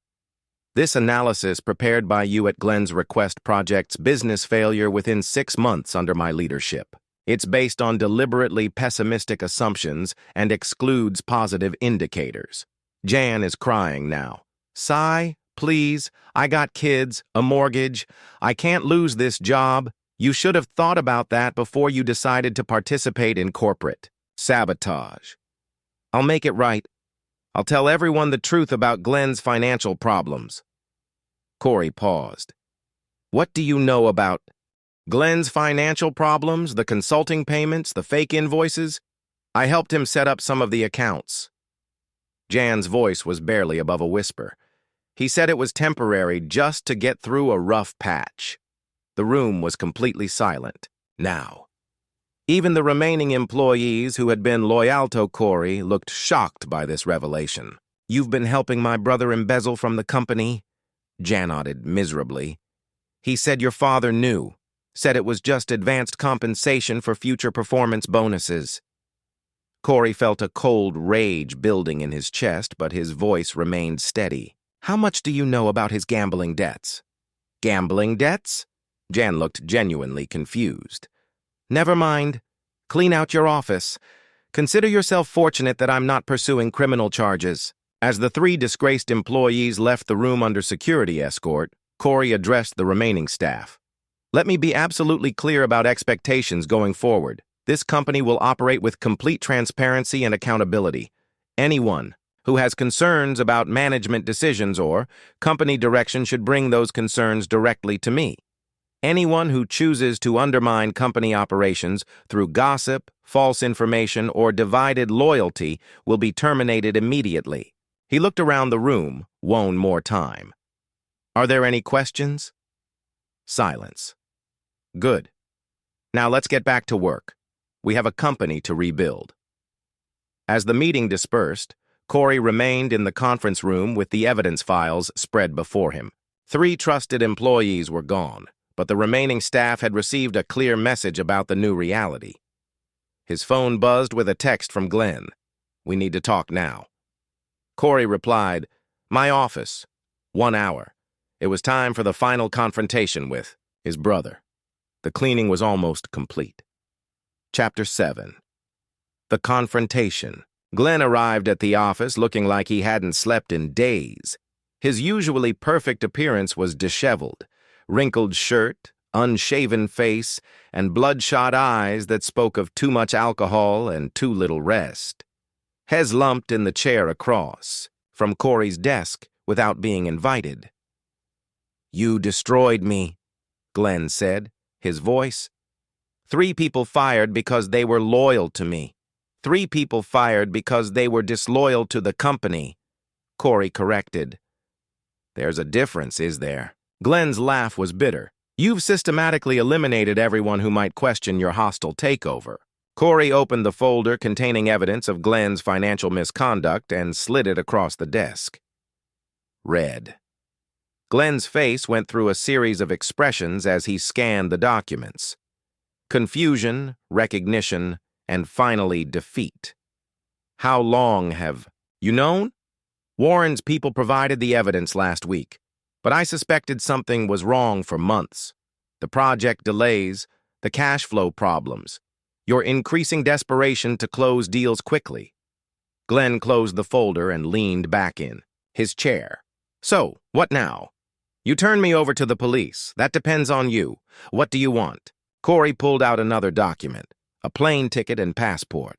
This analysis prepared by you at Glenn's request project's business failure within 6 months under my leadership. It's based on deliberately pessimistic assumptions and excludes positive indicators. Jan is crying now. Sigh, please. I got kids, a mortgage. I can't lose this job. You should have thought about that before you decided to participate in corporate sabotage. I'll make it right. I'll tell everyone the truth about Glenn's financial problems. Corey paused. What do you know about Glenn's financial problems, the consulting payments, the fake invoices? I helped him set up some of the accounts. Jan's voice was barely above a whisper. He said it was temporary just to get through a rough patch. The room was completely silent now. Even the remaining employees who had been loyal to Corey looked shocked by this revelation. You've been helping my brother embezzle from the company? Jan nodded miserably. He said your father knew, said it was just advanced compensation for future performance bonuses. Corey felt a cold rage building in his chest, but his voice remained steady. How much do you know about his gambling debts? Gambling debts? Jan looked genuinely confused. Never mind. Clean out your office. Consider yourself fortunate that I'm not pursuing criminal charges. As the 3 disgraced employees left the room under security escort, Corey addressed the remaining staff. Let me be absolutely clear about expectations going forward. This company will operate with complete transparency and accountability. Anyone who has concerns about management decisions or company direction should bring those concerns directly to me. Anyone who chooses to undermine company operations through gossip, false information, or divided loyalty will be terminated immediately. He looked around the room, won more time. Are there any questions? Silence. Good. Now let's get back to work. We have a company to rebuild. As the meeting dispersed, Corey remained in the conference room with the evidence files spread before him. 3 trusted employees were gone, but the remaining staff had received a clear message about the new reality. His phone buzzed with a text from Glenn. "We need to talk now." Corey replied, "My office. 1 hour." It was time for the final confrontation with his brother. The cleaning was almost complete. Chapter 7. The Confrontation. Glenn arrived at the office looking like he hadn't slept in days. His usually perfect appearance was disheveled. Wrinkled shirt, unshaven face, and bloodshot eyes that spoke of too much alcohol and too little rest. Hez lumped in the chair across from Corey's desk without being invited. "You destroyed me," Glenn said, his voice. 3 people fired because they were loyal to me. 3 people fired because they were disloyal to the company, Corey corrected. "There's a difference, is there?" Glenn's laugh was bitter. "You've systematically eliminated everyone who might question your hostile takeover." Corey opened the folder containing evidence of Glenn's financial misconduct and slid it across the desk. Read. Glenn's face went through a series of expressions as he scanned the documents. Confusion, recognition, and finally defeat. "How long have you known? Warren's people provided the evidence last week, but I suspected something was wrong for months. The project delays, the cash flow problems, your increasing desperation to close deals quickly." Glenn closed the folder and leaned back in his chair. "So, what now? You turn me over to the police. That depends on you. What do you want?" Corey pulled out another document, a plane ticket and passport.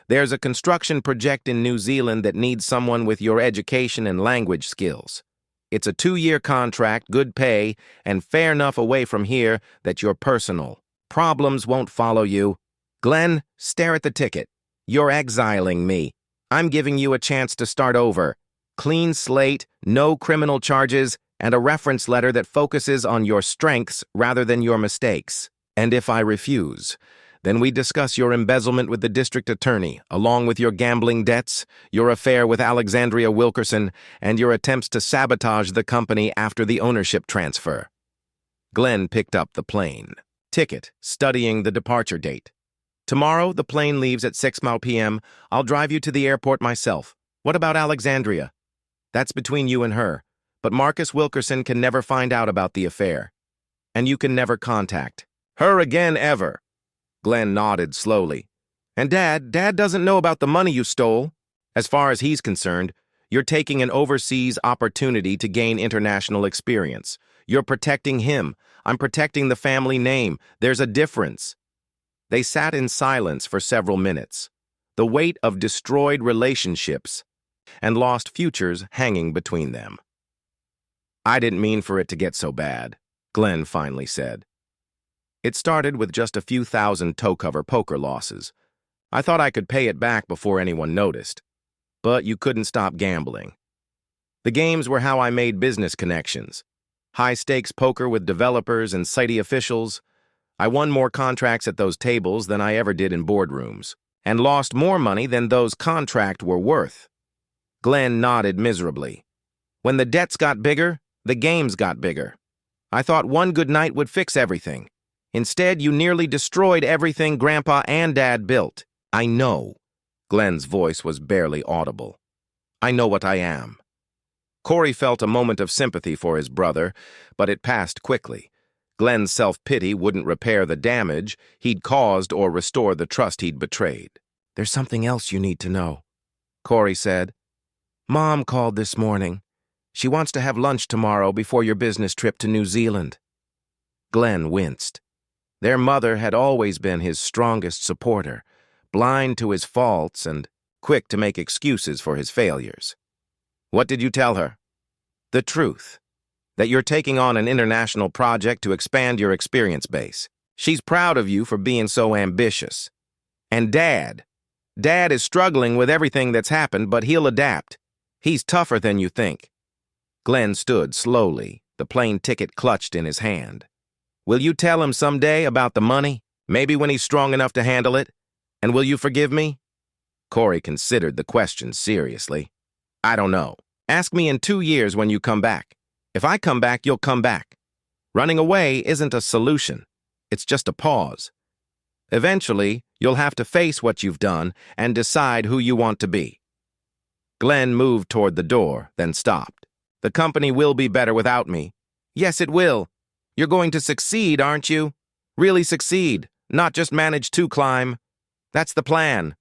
"There's a construction project in New Zealand that needs someone with your education and language skills. It's a 2-year contract, good pay, and fair enough away from here that your personal problems won't follow you." "Glenn, stare at the ticket. You're exiling me. I'm giving you a chance to start over. Clean slate, no criminal charges, and a reference letter that focuses on your strengths rather than your mistakes. And if I refuse, then we discuss your embezzlement with the district attorney, along with your gambling debts, your affair with Alexandria Wilkerson, and your attempts to sabotage the company after the ownership transfer." Glenn picked up the plane ticket, studying the departure date. "Tomorrow, the plane leaves at 6 p.m. I'll drive you to the airport myself. What about Alexandria?" "That's between you and her, but Marcus Wilkerson can never find out about the affair. And you can never contact her again ever." Glenn nodded slowly. "And Dad doesn't know about the money you stole. As far as he's concerned, you're taking an overseas opportunity to gain international experience. You're protecting him. I'm protecting the family name. There's a difference." They sat in silence for several minutes, the weight of destroyed relationships and lost futures hanging between them. "I didn't mean for it to get so bad," Glenn finally said. "It started with just a few thousand toe-cover poker losses. I thought I could pay it back before anyone noticed. But you couldn't stop gambling. The games were how I made business connections. High-stakes poker with developers and city officials. I won more contracts at those tables than I ever did in boardrooms, and lost more money than those contracts were worth." Glenn nodded miserably. "When the debts got bigger, the games got bigger. I thought one good night would fix everything. Instead, you nearly destroyed everything Grandpa and Dad built." "I know." Glenn's voice was barely audible. "I know what I am." Corey felt a moment of sympathy for his brother, but it passed quickly. Glenn's self-pity wouldn't repair the damage he'd caused or restore the trust he'd betrayed. "There's something else you need to know," Corey said. "Mom called this morning. She wants to have lunch tomorrow before your business trip to New Zealand." Glenn winced. Their mother had always been his strongest supporter, blind to his faults and quick to make excuses for his failures. What did you tell her? The truth. That you're taking on an international project to expand your experience base. She's proud of you for being so ambitious. And Dad is struggling with everything that's happened, but he'll adapt. He's tougher than you think. Glenn stood slowly, the plane ticket clutched in his hand. Will you tell him someday about the money? Maybe when he's strong enough to handle it? And will you forgive me? Corey considered the question seriously. I don't know. Ask me in 2 years when you come back. If I come back, you'll come back. Running away isn't a solution. It's just a pause. Eventually, you'll have to face what you've done and decide who you want to be. Glenn moved toward the door, then stopped. The company will be better without me. Yes, it will. You're going to succeed, aren't you? Really succeed, not just manage to climb. That's the plan.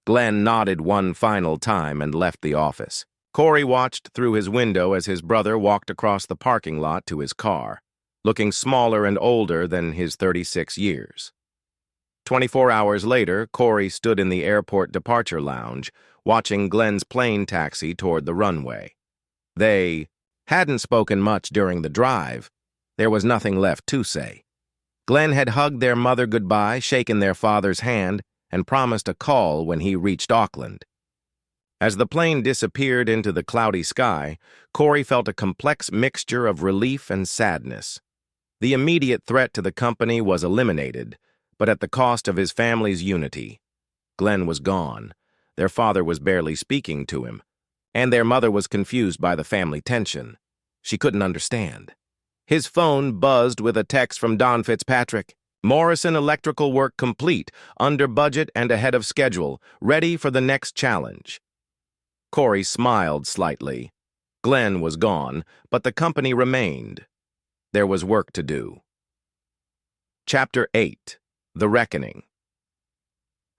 Glenn nodded one final time and left the office. Corey watched through his window as his brother walked across the parking lot to his car, looking smaller and older than his 36 years. 24 hours later, Corey stood in the airport departure lounge, watching Glenn's plane taxi toward the runway. They hadn't spoken much during the drive. There was nothing left to say. Glenn had hugged their mother goodbye, shaken their father's hand, and promised a call when he reached Auckland. As the plane disappeared into the cloudy sky, Corey felt a complex mixture of relief and sadness. The immediate threat to the company was eliminated, but at the cost of his family's unity. Glenn was gone. Their father was barely speaking to him, and their mother was confused by the family tension. She couldn't understand. His phone buzzed with a text from Don Fitzpatrick. Morrison electrical work complete, under budget and ahead of schedule, ready for the next challenge. Corey smiled slightly. Glenn was gone, but the company remained. There was work to do. Chapter 8. The Reckoning.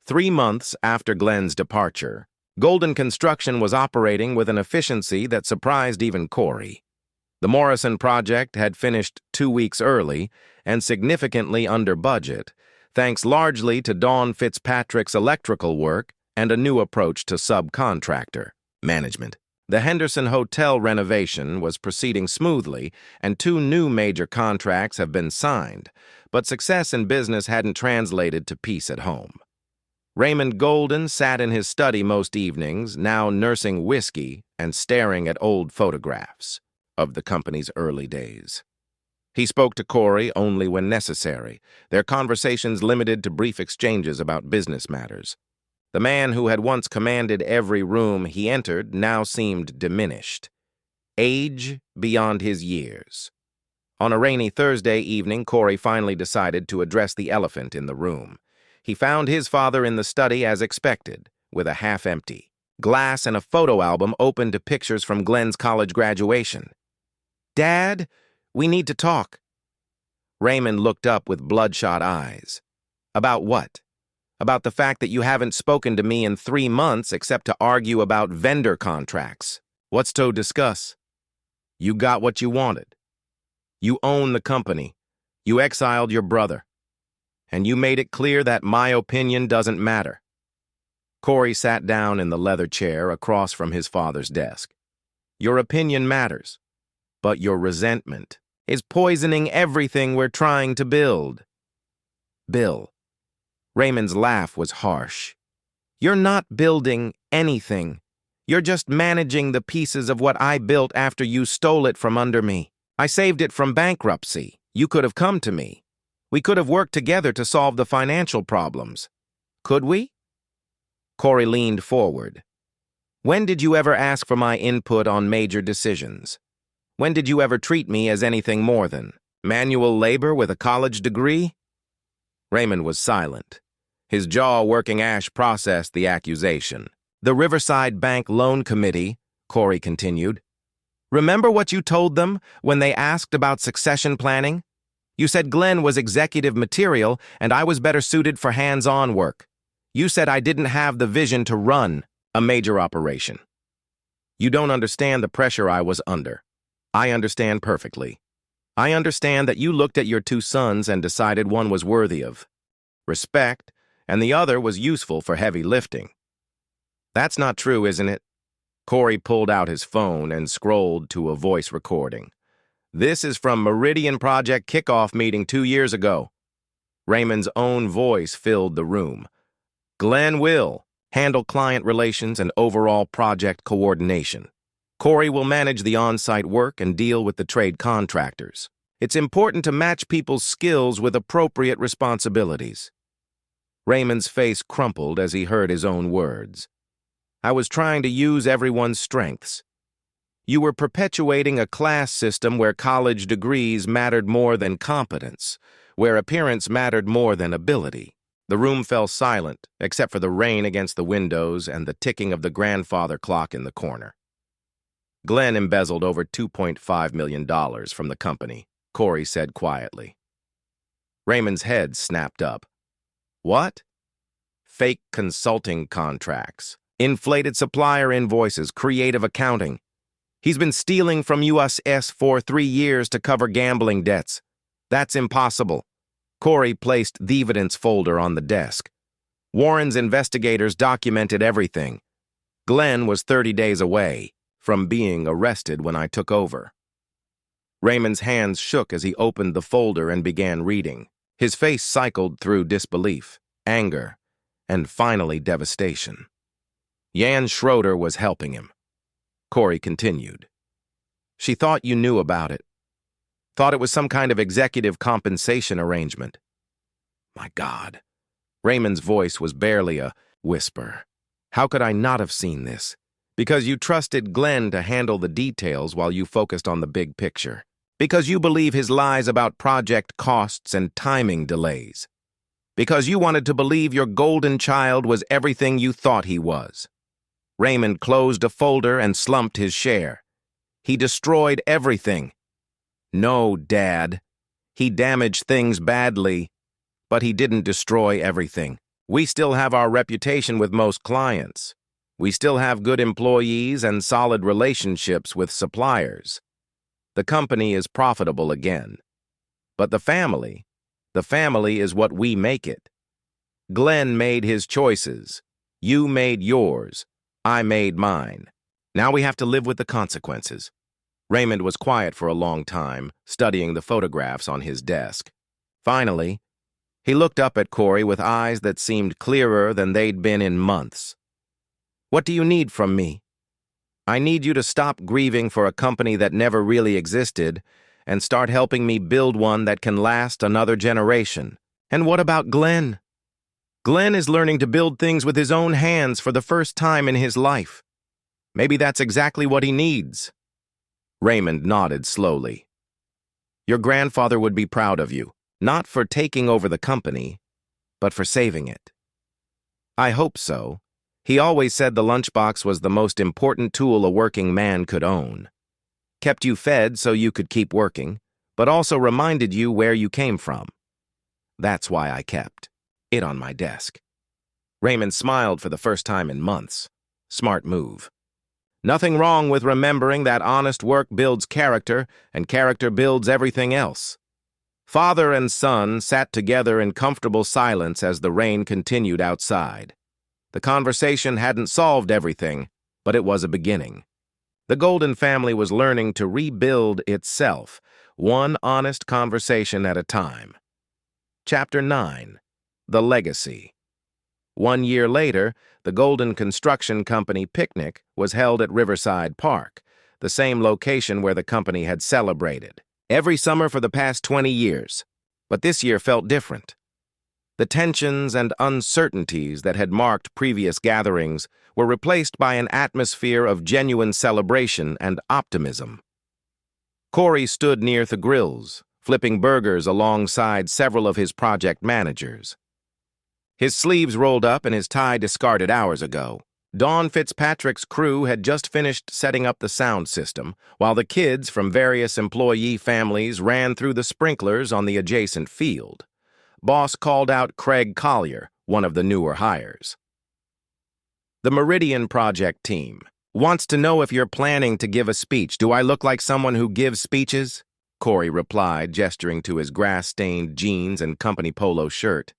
3 months after Glenn's departure, Golden Construction was operating with an efficiency that surprised even Corey. The Morrison project had finished 2 weeks early and significantly under budget, thanks largely to Don Fitzpatrick's electrical work and a new approach to subcontractor management. The Henderson Hotel renovation was proceeding smoothly, and 2 new major contracts have been signed, but success in business hadn't translated to peace at home. Raymond Golden sat in his study most evenings, now nursing whiskey and staring at old photographs of the company's early days. He spoke to Corey only when necessary, their conversations limited to brief exchanges about business matters. The man who had once commanded every room he entered now seemed diminished. Age beyond his years. On a rainy Thursday evening, Corey finally decided to address the elephant in the room. He found his father in the study as expected, with a half-empty glass and a photo album open to pictures from Glenn's college graduation. "Dad, we need to talk." Raymond looked up with bloodshot eyes. "About what?" "About the fact that you haven't spoken to me in 3 months except to argue about vendor contracts. What's to discuss? You got what you wanted. You own the company. You exiled your brother. And you made it clear that my opinion doesn't matter." Corey sat down in the leather chair across from his father's desk. "Your opinion matters, but your resentment is poisoning everything we're trying to build." "Bill." Raymond's laugh was harsh. "You're not building anything. You're just managing the pieces of what I built after you stole it from under me. I saved it from bankruptcy. You could have come to me. We could have worked together to solve the financial problems. Could we?" Corey leaned forward. "When did you ever ask for my input on major decisions? When did you ever treat me as anything more than manual labor with a college degree?" Raymond was silent. His jaw working. Ash processed the accusation. "The Riverside Bank Loan Committee," Corey continued. "Remember what you told them when they asked about succession planning? You said Glenn was executive material and I was better suited for hands-on work. You said I didn't have the vision to run a major operation. You don't understand the pressure I was under. I understand perfectly. I understand that you looked at your two sons and decided one was worthy of respect and the other was useful for heavy lifting. That's not true, isn't it? Corey pulled out his phone and scrolled to a voice recording. This is from Meridian Project kickoff meeting 2 years ago. Raymond's own voice filled the room. Glenn will handle client relations and overall project coordination. Corey will manage the on-site work and deal with the trade contractors. It's important to match people's skills with appropriate responsibilities. Raymond's face crumpled as he heard his own words. I was trying to use everyone's strengths. You were perpetuating a class system where college degrees mattered more than competence, where appearance mattered more than ability. The room fell silent, except for the rain against the windows and the ticking of the grandfather clock in the corner. Glenn embezzled over $2.5 million from the company, Corey said quietly. Raymond's head snapped up. What? Fake consulting contracts, inflated supplier invoices, creative accounting. He's been stealing from us for 3 years to cover gambling debts. That's impossible. Corey placed the evidence folder on the desk. Warren's investigators documented everything. Glenn was 30 days away from being arrested when I took over. Raymond's hands shook as he opened the folder and began reading. His face cycled through disbelief, anger, and finally devastation. Jan Schroeder was helping him. Corey continued. She thought you knew about it. Thought it was some kind of executive compensation arrangement. My God. Raymond's voice was barely a whisper. How could I not have seen this? Because you trusted Glenn to handle the details while you focused on the big picture. Because you believe his lies about project costs and timing delays. Because you wanted to believe your golden child was everything you thought he was. Raymond closed a folder and slumped his share. He destroyed everything. No, Dad. He damaged things badly, but he didn't destroy everything. We still have our reputation with most clients. We still have good employees and solid relationships with suppliers. The company is profitable again. But the family is what we make it. Glenn made his choices. You made yours. I made mine. Now we have to live with the consequences. Raymond was quiet for a long time, studying the photographs on his desk. Finally, he looked up at Corey with eyes that seemed clearer than they'd been in months. What do you need from me? I need you to stop grieving for a company that never really existed and start helping me build one that can last another generation. And what about Glenn? Glenn is learning to build things with his own hands for the first time in his life. Maybe that's exactly what he needs. Raymond nodded slowly. Your grandfather would be proud of you, not for taking over the company, but for saving it. I hope so. He always said the lunchbox was the most important tool a working man could own. Kept you fed so you could keep working, but also reminded you where you came from. That's why I kept it on my desk. Raymond smiled for the first time in months. Smart move. Nothing wrong with remembering that honest work builds character, and character builds everything else. Father and son sat together in comfortable silence as the rain continued outside. The conversation hadn't solved everything, but it was a beginning. The Golden family was learning to rebuild itself, one honest conversation at a time. Chapter 9. The Legacy. 1 year later, the Golden Construction Company picnic was held at Riverside Park, the same location where the company had celebrated every summer for the past 20 years. But this year felt different. The tensions and uncertainties that had marked previous gatherings were replaced by an atmosphere of genuine celebration and optimism. Corey stood near the grills, flipping burgers alongside several of his project managers. His sleeves rolled up and his tie discarded hours ago. Dawn Fitzpatrick's crew had just finished setting up the sound system, while the kids from various employee families ran through the sprinklers on the adjacent field. Boss called out Craig Collier, one of the newer hires. The Meridian Project team wants to know if you're planning to give a speech. Do I look like someone who gives speeches? Corey replied, gesturing to his grass-stained jeans and company polo shirt.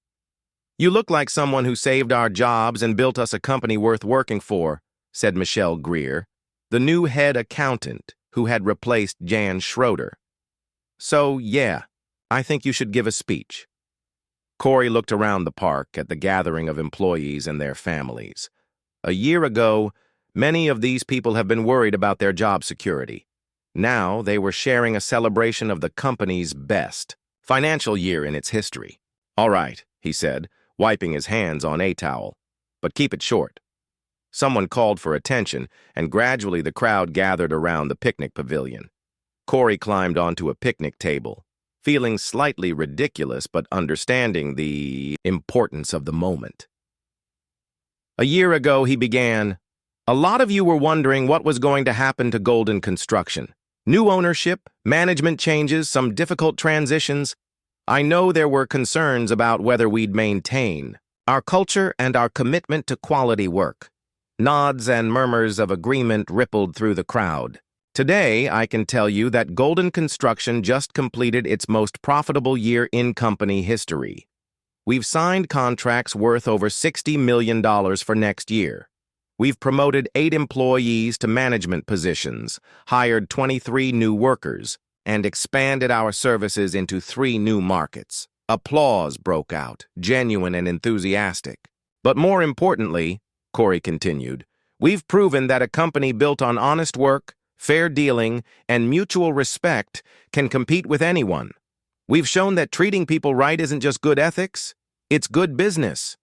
"You look like someone who saved our jobs and built us a company worth working for," said Michelle Greer, the new head accountant who had replaced Jan Schroeder. "So, yeah, I think you should give a speech." Corey looked around the park at the gathering of employees and their families. A year ago, many of these people have been worried about their job security. Now they were sharing a celebration of the company's best financial year in its history. "All right," he said, wiping his hands on a towel, "but keep it short." Someone called for attention, and gradually the crowd gathered around the picnic pavilion. Corey climbed onto a picnic table, feeling slightly ridiculous but understanding the importance of the moment. A year ago, he began, "A lot of you were wondering what was going to happen to Golden Construction. New ownership, management changes, some difficult transitions. I know there were concerns about whether we'd maintain our culture and our commitment to quality work." Nods and murmurs of agreement rippled through the crowd. "Today, I can tell you that Golden Construction just completed its most profitable year in company history. We've signed contracts worth over $60 million for next year. We've promoted 8 employees to management positions, hired 23 new workers, and expanded our services into 3 new markets." Applause broke out, genuine and enthusiastic. "But more importantly," Corey continued, "we've proven that a company built on honest work, fair dealing, and mutual respect can compete with anyone. We've shown that treating people right isn't just good ethics, it's good business."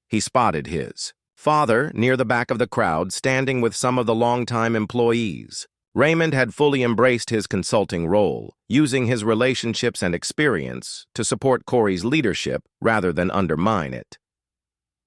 He spotted his father near the back of the crowd, standing with some of the longtime employees. Raymond had fully embraced his consulting role, using his relationships and experience to support Corey's leadership rather than undermine it.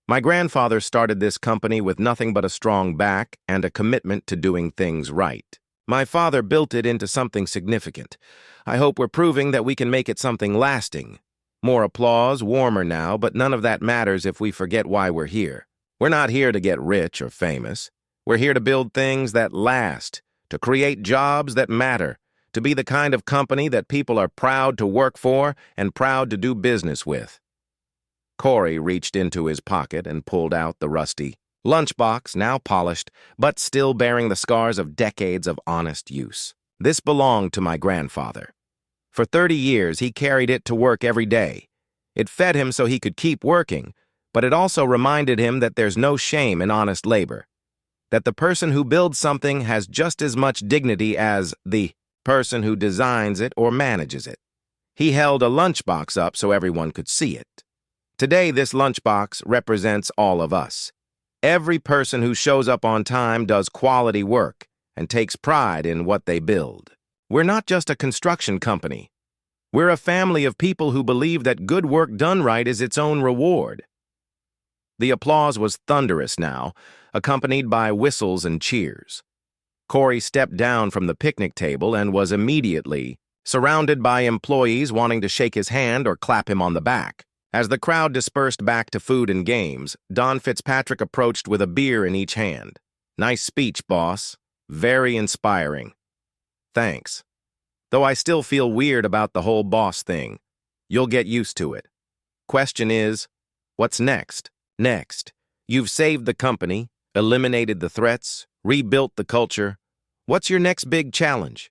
"My grandfather started this company with nothing but a strong back and a commitment to doing things right. My father built it into something significant. I hope we're proving that we can make it something lasting." More applause, warmer now, but none of that matters if we forget why we're here. We're not here to get rich or famous. We're here to build things that last, to create jobs that matter, to be the kind of company that people are proud to work for and proud to do business with. Corey reached into his pocket and pulled out the rusty lunchbox, now polished, but still bearing the scars of decades of honest use. "This belonged to my grandfather. For 30 years, he carried it to work every day. It fed him so he could keep working, but it also reminded him that there's no shame in honest labor, that the person who builds something has just as much dignity as the person who designs it or manages it." He held a lunchbox up so everyone could see it. "Today, this lunchbox represents all of us. Every person who shows up on time does quality work and takes pride in what they build. We're not just a construction company. We're a family of people who believe that good work done right is its own reward." The applause was thunderous now, accompanied by whistles and cheers. Corey stepped down from the picnic table and was immediately surrounded by employees wanting to shake his hand or clap him on the back. As the crowd dispersed back to food and games, Don Fitzpatrick approached with a beer in each hand. "Nice speech, boss. Very inspiring." "Thanks. Though I still feel weird about the whole boss thing. You'll get used to it. Question is, what's next?" "Next. You've saved the company, eliminated the threats, rebuilt the culture. What's your next big challenge?"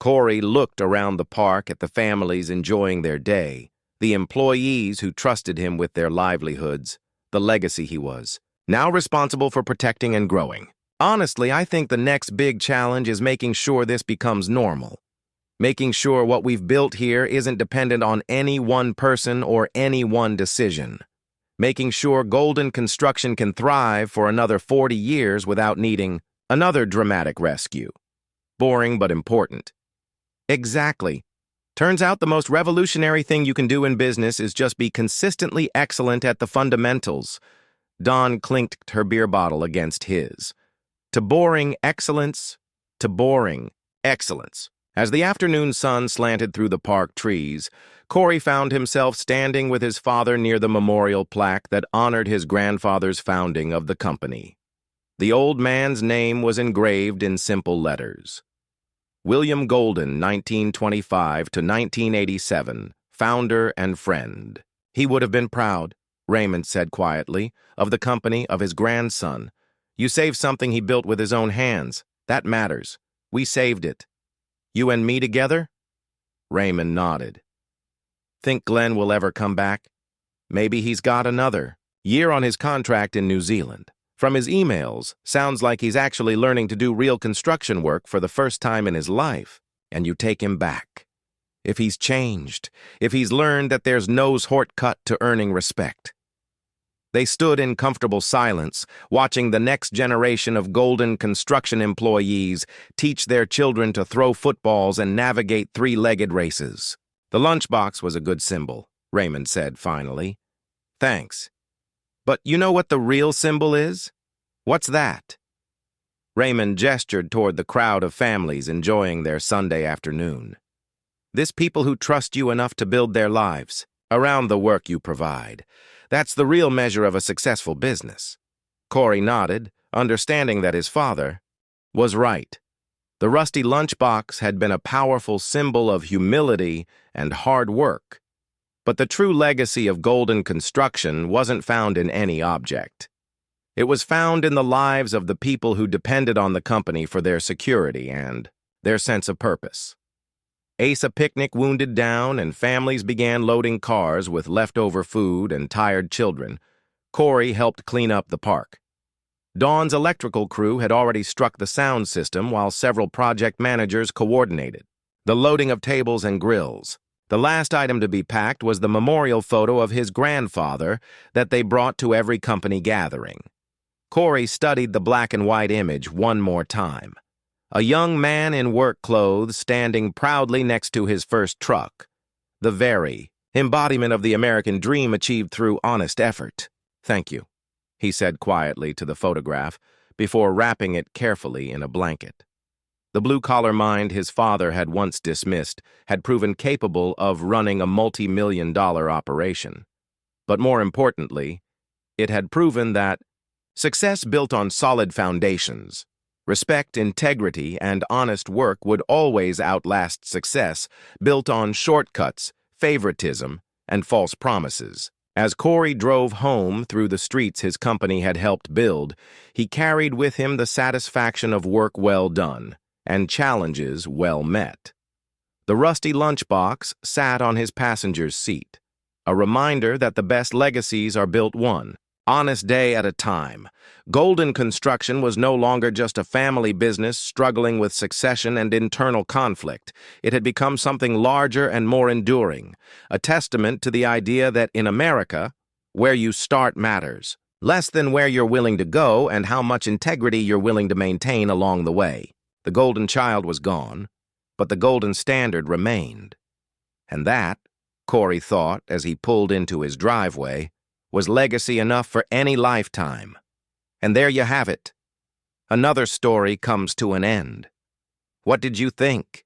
Corey looked around the park at the families enjoying their day, the employees who trusted him with their livelihoods, the legacy he was, now responsible for protecting and growing. "Honestly, I think the next big challenge is making sure this becomes normal. Making sure what we've built here isn't dependent on any one person or any one decision. Making sure Golden Construction can thrive for another 40 years without needing another dramatic rescue. Boring but important." "Exactly. Turns out the most revolutionary thing you can do in business is just be consistently excellent at the fundamentals." Dawn clinked her beer bottle against his. "To boring excellence, to boring excellence." As the afternoon sun slanted through the park trees, Corey found himself standing with his father near the memorial plaque that honored his grandfather's founding of the company. The old man's name was engraved in simple letters. William Golden, 1925 to 1987, founder and friend. He would have been proud, Raymond said quietly, of the company of his grandson. You saved something he built with his own hands. That matters. We saved it. You and me together? Raymond nodded. Think Glenn will ever come back? Maybe he's got another year on his contract in New Zealand. From his emails, sounds like he's actually learning to do real construction work for the first time in his life, and you take him back. If he's changed, if he's learned that there's no shortcut to earning respect. They stood in comfortable silence, watching the next generation of Golden construction employees teach their children to throw footballs and navigate three-legged races. The lunchbox was a good symbol, Raymond said finally. Thanks. But you know what the real symbol is? What's that? Raymond gestured toward the crowd of families enjoying their Sunday afternoon. This people who trust you enough to build their lives around the work you provide. That's the real measure of a successful business. Corey nodded, understanding that his father was right. The rusty lunchbox had been a powerful symbol of humility and hard work. But the true legacy of Golden construction wasn't found in any object. It was found in the lives of the people who depended on the company for their security and their sense of purpose. Asa picnic wounded down and families began loading cars with leftover food and tired children. Corey helped clean up the park. Dawn's electrical crew had already struck the sound system while several project managers coordinated the loading of tables and grills. The last item to be packed was the memorial photo of his grandfather that they brought to every company gathering. Corey studied the black and white image one more time. A young man in work clothes standing proudly next to his first truck. The very embodiment of the American dream achieved through honest effort. Thank you, he said quietly to the photograph before wrapping it carefully in a blanket. The blue-collar mind his father had once dismissed had proven capable of running a multi-million-dollar operation. But more importantly, it had proven that success built on solid foundations, respect, integrity, and honest work would always outlast success built on shortcuts, favoritism, and false promises. As Corey drove home through the streets his company had helped build, he carried with him the satisfaction of work well done and challenges well met. The rusty lunchbox sat on his passenger's seat, a reminder that the best legacies are built one honest day at a time. Golden construction was no longer just a family business struggling with succession and internal conflict. It had become something larger and more enduring, a testament to the idea that in America, where you start matters, less than where you're willing to go and how much integrity you're willing to maintain along the way. The golden child was gone, but the golden standard remained. And that, Corey thought as he pulled into his driveway, was legacy enough for any lifetime. And there you have it. Another story comes to an end. What did you think?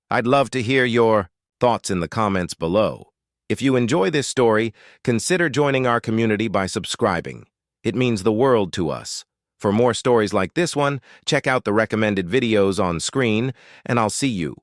I'd love to hear your thoughts in the comments below. If you enjoy this story, consider joining our community by subscribing. It means the world to us. For more stories like this one, check out the recommended videos on screen, and I'll see you